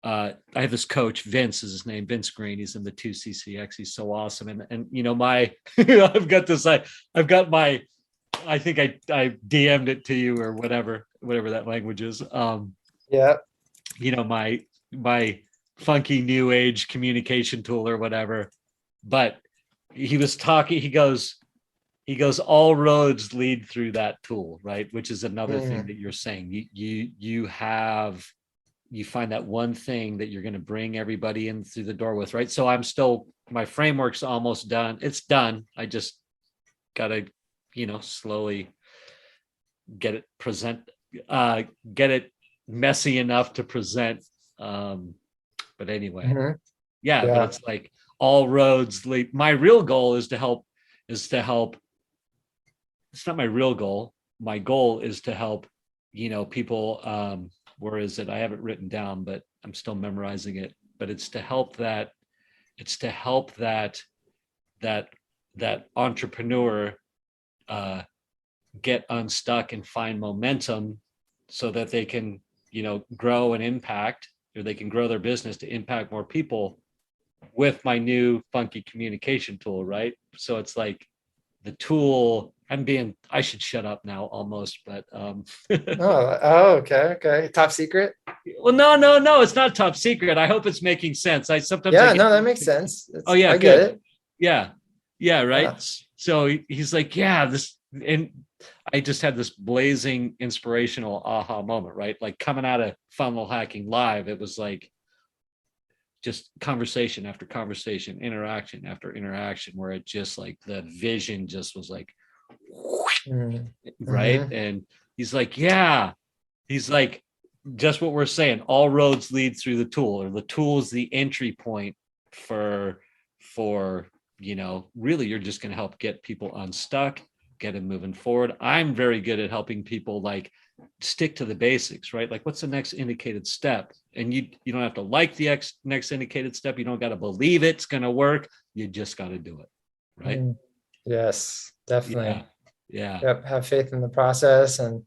A: I have this coach, Vince is his name, Vince Green. He's in the 2CCX. He's so awesome. And my I've got this, I've got my, I think I DM'd it to you or whatever that language is.
B: Yeah.
A: My funky new age communication tool or whatever. But he was talking, he goes, all roads lead through that tool, right? Which is another thing
B: Mm-hmm.
A: that you're saying. You find that one thing that you're going to bring everybody in through the door with, right? So my framework's almost done. It's done. I just got to, slowly get it messy enough to present. But anyway,
B: Mm-hmm.
A: yeah, but
B: Yeah.
A: it's like all roads lead. My real goal is to help. It's not my real goal. My goal is to help, people. Where is it? I have it written down, but I'm still memorizing it. But it's to help that. It's to help that that entrepreneur uh, get unstuck and find momentum, so that they can, grow and impact, or they can grow their business to impact more people with my new funky communication tool, right? So it's like the tool. I should shut up now almost, but
B: Oh, okay. Okay. Top secret.
A: well, no, it's not top secret. I hope it's making sense. I
B: Yeah.
A: get,
B: No, that makes sense.
A: oh yeah,
B: I get
A: good.
B: it.
A: Yeah. Yeah. Right.
B: Yeah.
A: So he's like, yeah, and I just had this blazing inspirational aha moment, right? Like coming out of Funnel Hacking Live, it was like just conversation after conversation, interaction after interaction, where it just like the vision just was like,
B: Mm-hmm.
A: right.
B: Mm-hmm.
A: He's like, yeah. He's like, just what we're saying. All roads lead through the tool, or the tool is the entry point for really you're just going to help get people unstuck, get them moving forward. I'm very good at helping people like stick to the basics, right? Like, what's the next indicated step? And you don't have to like the next indicated step. You don't got to believe it's going to work. You just got to do it, right?
B: Yes, definitely.
A: Yeah, yeah,
B: Yep, have faith in the process, and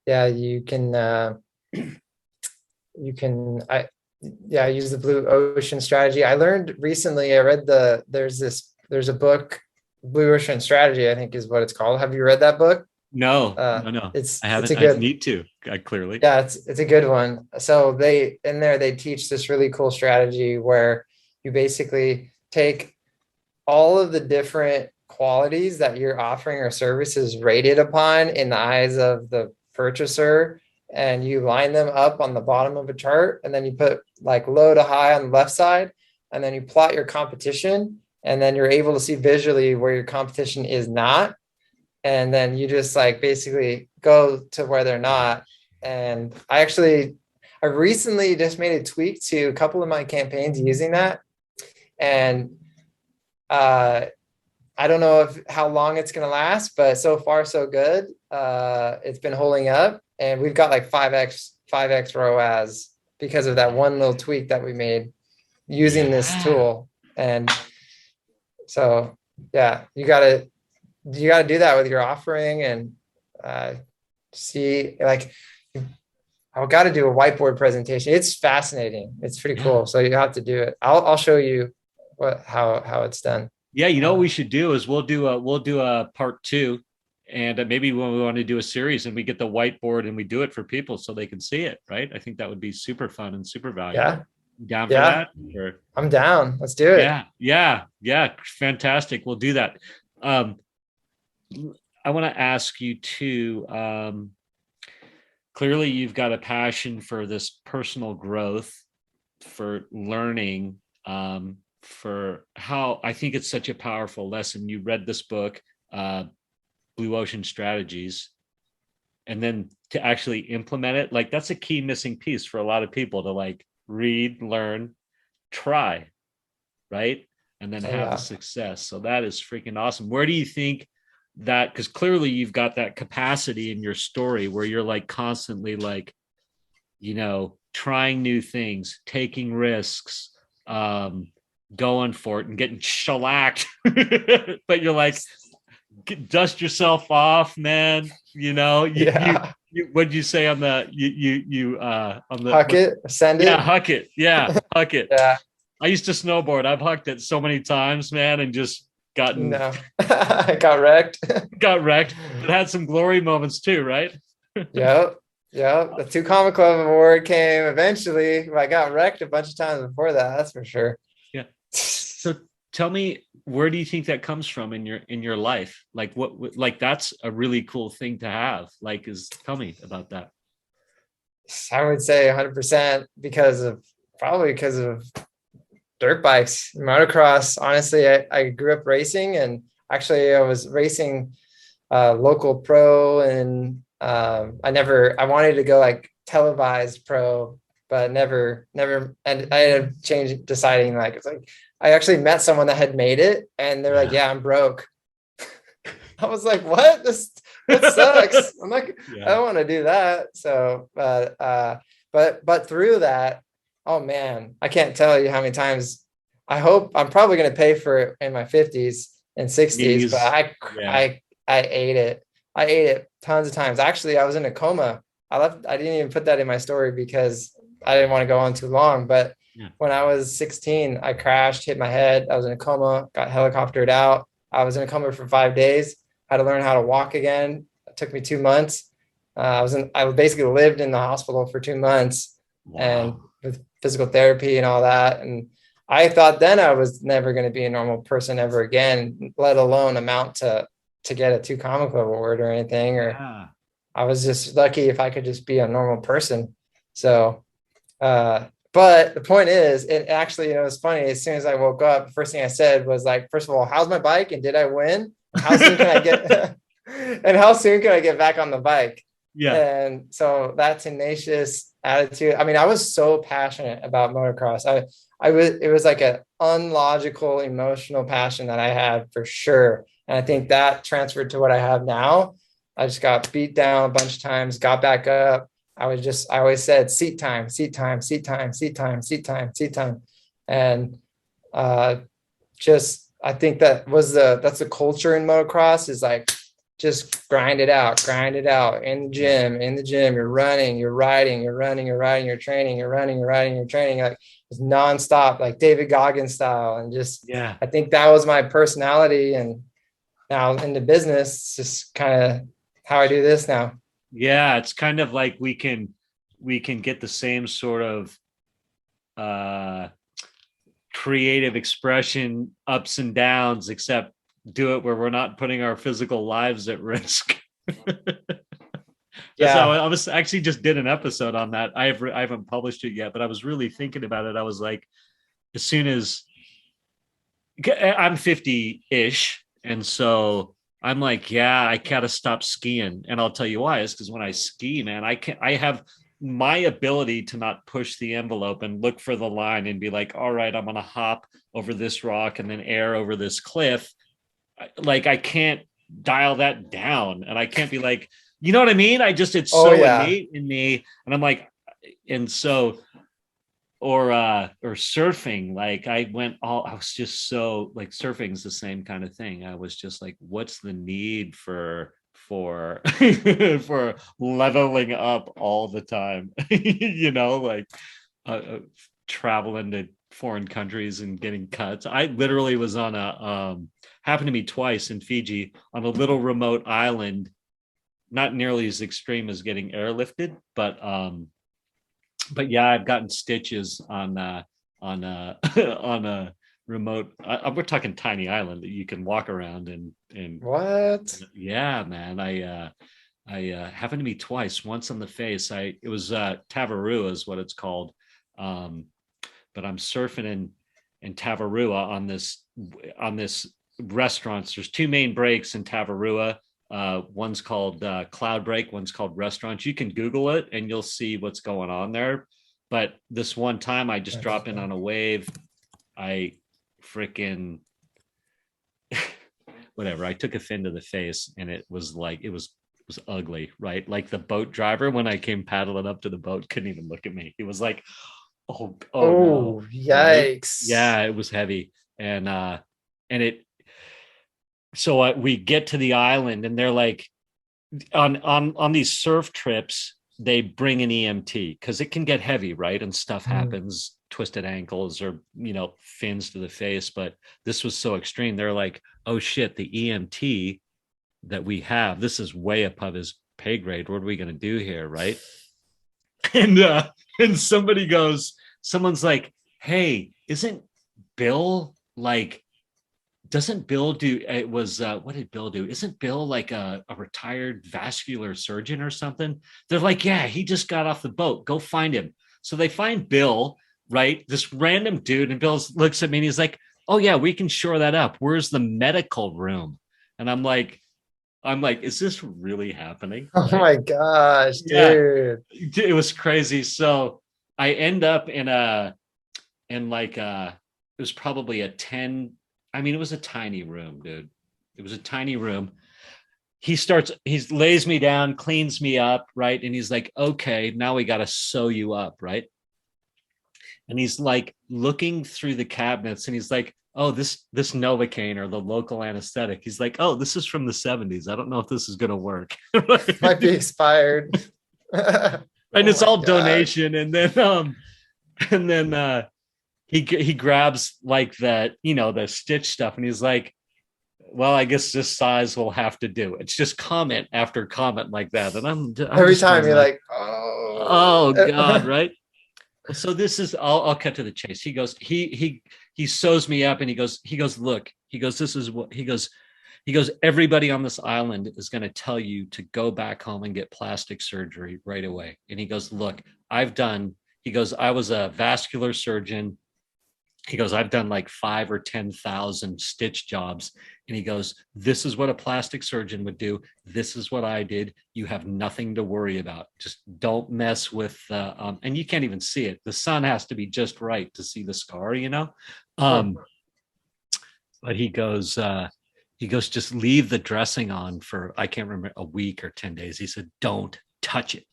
B: yeah, you can use the blue ocean strategy. I learned recently, I read there's a book, Blue Ocean Strategy, I think is what it's called. Have you read that book?
A: no,
B: It's
A: I
B: it's a
A: haven't. I
B: good,
A: need to. I clearly.
B: yeah, it's a good one. So they teach this really cool strategy where you basically take all of the different qualities that you're offering or services rated upon in the eyes of the purchaser, and you line them up on the bottom of a chart, and then you put like low to high on the left side, and then you plot your competition, and then you're able to see visually where your competition is not, and then you just like basically go to where they're not. And I recently just made a tweak to a couple of my campaigns using that, and uh I don't know how long it's going to last, but so far so good. It's been holding up, and we've got like 5x ROAS because of that one little tweak that we made using this
A: Yeah.
B: tool. And so, yeah, you gotta do that with your offering, and see, like, I've got to do a whiteboard presentation. It's fascinating. It's pretty
A: Yeah.
B: cool. So you have to do it. I'll show you how it's done.
A: Yeah, you know what we should do is we'll do a part two, and maybe when we want to do a series and we get the whiteboard and we do it for people so they can see it, right? I think that would be super fun and super
B: Yeah,
A: valuable. Down for
B: yeah,
A: that? Or
B: I'm down. Let's do it.
A: yeah, fantastic. We'll do that. Um, I want to ask you too. Clearly, you've got a passion for this personal growth, for learning, for how I think it's such a powerful lesson. You read this book, Blue Ocean Strategies, and then to actually implement it, like that's a key missing piece for a lot of people to like read, learn, try, right? And then
B: Oh
A: have the
B: yeah.
A: success. So that is freaking awesome. Where do you think that, because clearly you've got that capacity in your story where you're like constantly like, trying new things, taking risks, going for it and getting shellacked. But you're like, dust yourself off, man.
B: Yeah.
A: What'd you say on the on the
B: Huck it, send
A: yeah,
B: it.
A: huck it. Yeah, huck it.
B: Yeah.
A: I used to snowboard. I've hucked it so many times, man, and just gotten
B: No. I got wrecked.
A: got wrecked, but had some glory moments too, right?
B: Yep. Yep. The two Comic Club award came eventually. I got wrecked a bunch of times before that. That's for sure.
A: Yeah. So tell me, where do you think that comes from in your life? Like what like that's a really cool thing to have. Like, tell me about that.
B: I would say 100% probably because of dirt bikes, motocross. Honestly, I grew up racing, and actually I was racing local pro, and I wanted to go like televised pro, but never, and I ended up deciding, like, it's like, I actually met someone that had made it, and they're like,
A: Yeah.
B: yeah, I'm broke. I was like, what? That sucks. I'm like, I
A: Yeah.
B: don't want to do that. So, but through that, oh man, I can't tell you how many times I'm probably going to pay for it in my 50s and 60s, but
A: Knees. Yeah.
B: I ate it. I ate it tons of times. Actually, I was in a coma. I didn't even put that in my story because I didn't want to go on too long, but
A: Yeah.
B: when I was 16, I crashed, hit my head. I was in a coma, got helicoptered out. I was in a coma for 5 days. Had to learn how to walk again. It took me 2 months. I basically lived in the hospital for 2 months, and
A: Wow.
B: with physical therapy and all that. And I thought then I was never going to be a normal person ever again, let alone amount to get a 2 Comic Club award or anything. Or
A: Yeah.
B: I was just lucky if I could just be a normal person. So, but the point is, it actually, it's funny. As soon as I woke up, the first thing I said was like, first of all, how's my bike? And did I win? How soon can I get, and how soon can I get back on the bike?
A: Yeah.
B: And so that tenacious attitude, I mean, I was so passionate about motocross. It was like an unlogical emotional passion that I had for sure. And I think that transferred to what I have now. I just got beat down a bunch of times, got back up. I always said seat time, seat time, seat time, seat time, seat time, seat time. And uh, just, I think that's the culture in motocross is like, just grind it out in the gym, you're running, you're riding, you're running, you're riding, you're training, you're running, you're riding, you're training, like it's nonstop, like David Goggins style. And just,
A: Yeah.
B: I think that was my personality. And now in the business, it's just kind of how I do this now.
A: Yeah. It's kind of like we can get the same sort of uh creative expression ups and downs, except do it where we're not putting our physical lives at risk. That's how
B: Yeah.
A: I was actually just did an episode on that. I haven't published it yet, but I was really thinking about it. I was like, as soon as I'm 50-ish, and so I'm like, yeah, I gotta stop skiing. And I'll tell you why, is because when I ski, man, I have my ability to not push the envelope and look for the line and be like, all right, I'm gonna hop over this rock and then air over this cliff. Like I can't dial that down, and I can't be like, you know what I mean? It's
B: Oh
A: so
B: yeah.
A: innate in me, and I'm like, and so or surfing, like I was just so like, surfing's the same kind of thing. I was just like, what's the need for for leveling up all the time? Like uh, traveling to foreign countries and getting cuts. I literally was on a happened to me twice in Fiji on a little remote island, not nearly as extreme as getting airlifted, but yeah, I've gotten stitches on on a remote. We're talking tiny island that you can walk around and
B: What?
A: yeah, man. I happened to me twice. Once on the face. It was Tavarua is what it's called. Um, but I'm surfing in Tavarua on this restaurants. There's two main breaks in Tavarua. One's called Cloud Break. One's called Restaurants. You can Google it and you'll see what's going on there. But this one time, I just
B: That's
A: drop in on a wave. I freaking whatever. I took a fin to the face, and it was like it was ugly, right? Like the boat driver when I came paddling up to the boat couldn't even look at me. He was like, oh no,
B: Oh,
A: right?
B: yikes.
A: Yeah, it was heavy, and it. So we get to the island, and they're like, on these surf trips, they bring an EMT because it can get heavy, right? And stuff
B: Mm.
A: happens, twisted ankles or fins to the face. But this was so extreme. They're like, oh shit, the EMT that we have, this is way above his pay grade. What are we gonna do here, right? And and someone's like, hey, isn't Bill like doesn't Bill do it was what did Bill do? Isn't Bill like a retired vascular surgeon or something? They're like, yeah, he just got off the boat. Go find him. So they find Bill, right? This random dude, and Bill looks at me and he's like, oh yeah, we can shore that up. Where's the medical room? And I'm like, is this really happening?
B: Oh
A: Right?
B: my gosh,
A: Yeah,
B: dude.
A: it was crazy. So I end up in like it was probably a 10. I mean, it was a tiny room, dude. It was a tiny room. He lays me down, cleans me up, right? And he's like, okay, now we got to sew you up, right? And he's like looking through the cabinets and he's like, oh, this Novocaine or the local anesthetic. He's like, oh, this is from the 70s. I don't know if this is going to work.
B: Might be expired.
A: And
B: Oh
A: it's
B: my
A: all
B: gosh.
A: donation. And then he grabs like the stitch stuff and he's like, well, I guess this size will have to do. It's just comment after comment like that. And I'm
B: Every
A: just
B: time
A: going
B: you're
A: like,
B: like, oh.
A: oh God, right? Well, so this is I'll cut to the chase. He sews me up and he goes, look, he goes, this is what he goes, everybody on this island is going to tell you to go back home and get plastic surgery right away. And he goes, look, he goes, I was a vascular surgeon. he goes, I've done like 5 or 10,000 stitch jobs. And he goes, this is what a plastic surgeon would do. This is what I did. You have nothing to worry about. Just don't mess with, and you can't even see it. The sun has to be just right to see the scar, you know?
B: Huh.
A: But he goes, just leave the dressing on for, I can't remember, a week or 10 days. He said, don't touch it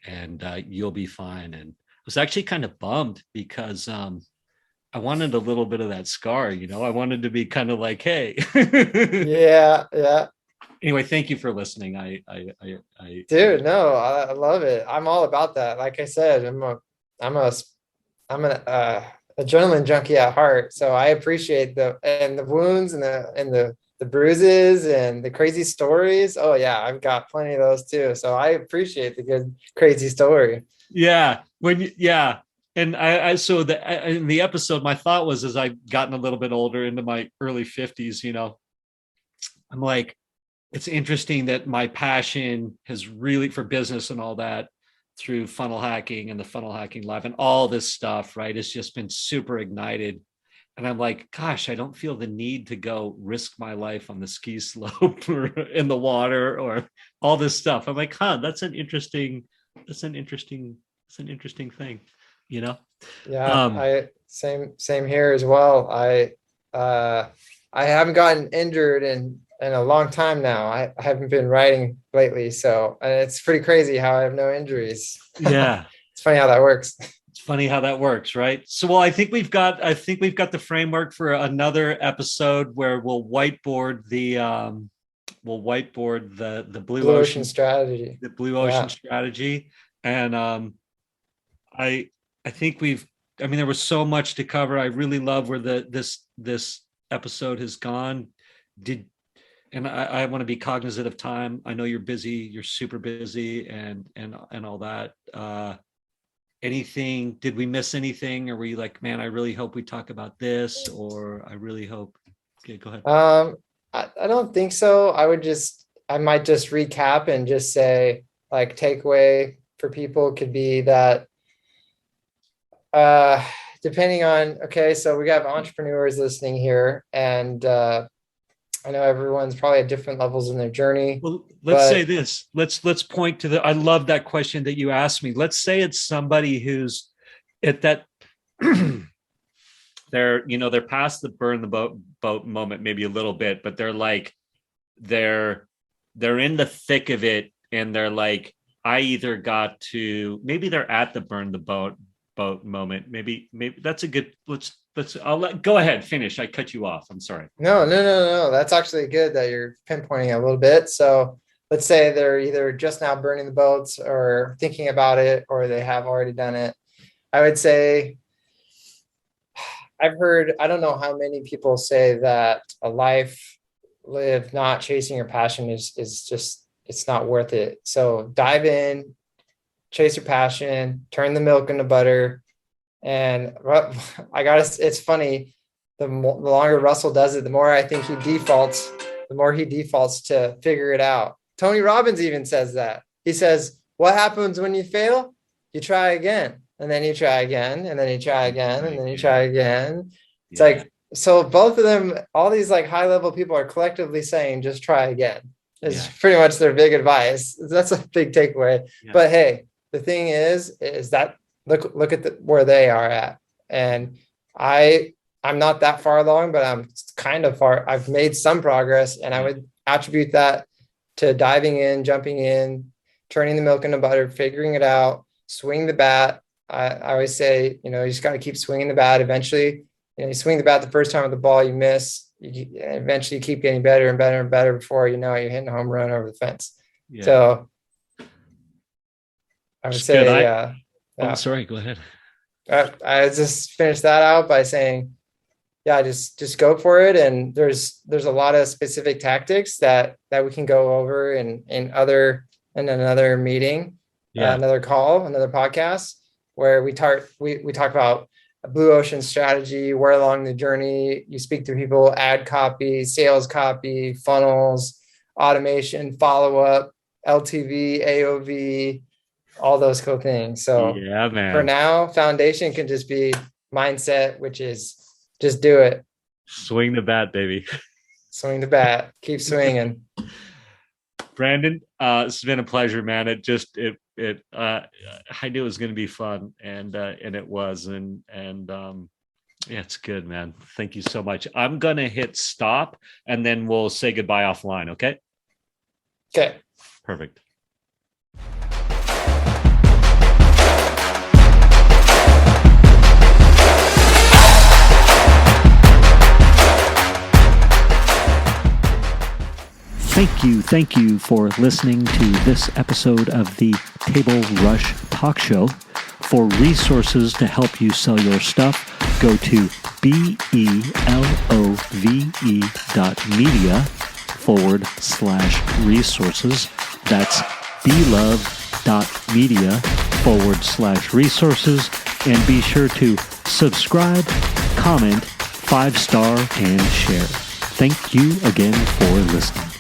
A: and you'll be fine. And I was actually kind of bummed because I wanted a little bit of that scar, you know. I wanted to be kind of like, hey.
B: Yeah, yeah.
A: Anyway, thank you for listening. I
B: Dude, no, I love it. I'm all about that. Like I said, I'm a, I'm an adrenaline junkie at heart. So I appreciate the wounds and the bruises and the crazy stories. Oh yeah, I've got plenty of those too. So I appreciate the good crazy story.
A: yeah, yeah. And so in the episode, my thought was, as I've gotten a little bit older into my early 50s, you know, I'm like, it's interesting that my passion has really, for business and all that, through funnel hacking and the funnel hacking live and all this stuff, right, it's just been super ignited. And I'm like, gosh, I don't feel the need to go risk my life on the ski slope or in the water or all this stuff. I'm like, that's an interesting, thing, you know?
B: Yeah,
A: Um,
B: I same here as well. Uh I haven't gotten injured in a long time now. I haven't been riding lately, so and it's pretty crazy how I have no injuries.
A: yeah,
B: It's funny how that works.
A: it's funny how that works, right? So, well, I think we've got the framework for another episode where we'll whiteboard the
B: Blue ocean strategy.
A: blue ocean
B: Yeah.
A: strategy. And I I think I mean, there was so much to cover. I really love where this episode has gone. Did and I want to be cognizant of time. I know you're busy, you're super busy, and all that. Anything, did we miss anything? Or were you like, man, I really hope we talk about this, or I really hope, okay, go ahead.
B: Um, I don't think so. I might just recap and just say like takeaway for people could be that uh depending on okay, so we have entrepreneurs listening here and I know everyone's probably at different levels in their journey,
A: Well, let's say
B: but
A: this. Let's point to the. I love that question that you asked me. Let's say it's somebody who's at that. they're past the burn the boat moment maybe a little bit, but they're like they're they're in the thick of it, and they're like, I either got to, maybe they're at the burn the boat moment. Maybe that's a good. Let's. I'll go ahead, finish. I cut you off. I'm sorry.
B: no. That's actually good that you're pinpointing a little bit. So let's say they're either just now burning the boats or thinking about it, or they have already done it. I would say I've heard, I don't know how many people say that a life lived not chasing your passion is just, it's not worth it. So dive in, chase your passion, turn the milk into butter. And I got to, it's funny. The longer Russell does it, the more I think the more he defaults to figure it out. Tony Robbins even says that. He says, what happens when you fail? You try again, and then you try again, and then you try again, and then you try again. It's
A: Yeah.
B: like, so both of them, all these like high level people are collectively saying, just try again. It's
A: Yeah.
B: pretty much their big advice. That's a big takeaway.
A: Yeah.
B: But hey, the thing is that look at where they are at. And I'm not that far along, but I'm kind of far. I've made some progress, and I would attribute that to diving in, jumping in, turning the milk into butter, figuring it out, swing the bat. I always say, you just got to keep swinging the bat. Eventually, you swing the bat the first time with the ball, you miss. Eventually, you keep getting better and better and better before you know you're hitting a home run over the fence.
A: Yeah.
B: So I would
A: It's good.
B: say,
A: I'm
B: yeah.
A: sorry. Go ahead.
B: I just finished that out by saying, yeah, just go for it. And there's a lot of specific tactics that we can go over in another meeting,
A: Yeah.
B: another call, another podcast where we talk about a blue ocean strategy, where along the journey you speak to people, ad copy, sales copy, funnels, automation, follow up, LTV, AOV, all those cool things. So
A: Yeah,
B: for
A: man.
B: now, foundation can just be mindset, which is Just do it.
A: Swing the bat, baby.
B: Swing the bat. Keep swinging.
A: Brandon, it's been a pleasure, man. I knew it was going to be fun, and it was, and yeah, it's good, man. Thank you so much. I'm gonna hit stop, and then we'll say goodbye offline. Okay.
B: Okay.
A: Perfect. Thank you for listening to this episode of the Table Rush Talk Show. For resources to help you sell your stuff, go to belove.media/resources. That's belove.media/resources. And be sure to subscribe, comment, 5-star, and share. Thank you again for listening.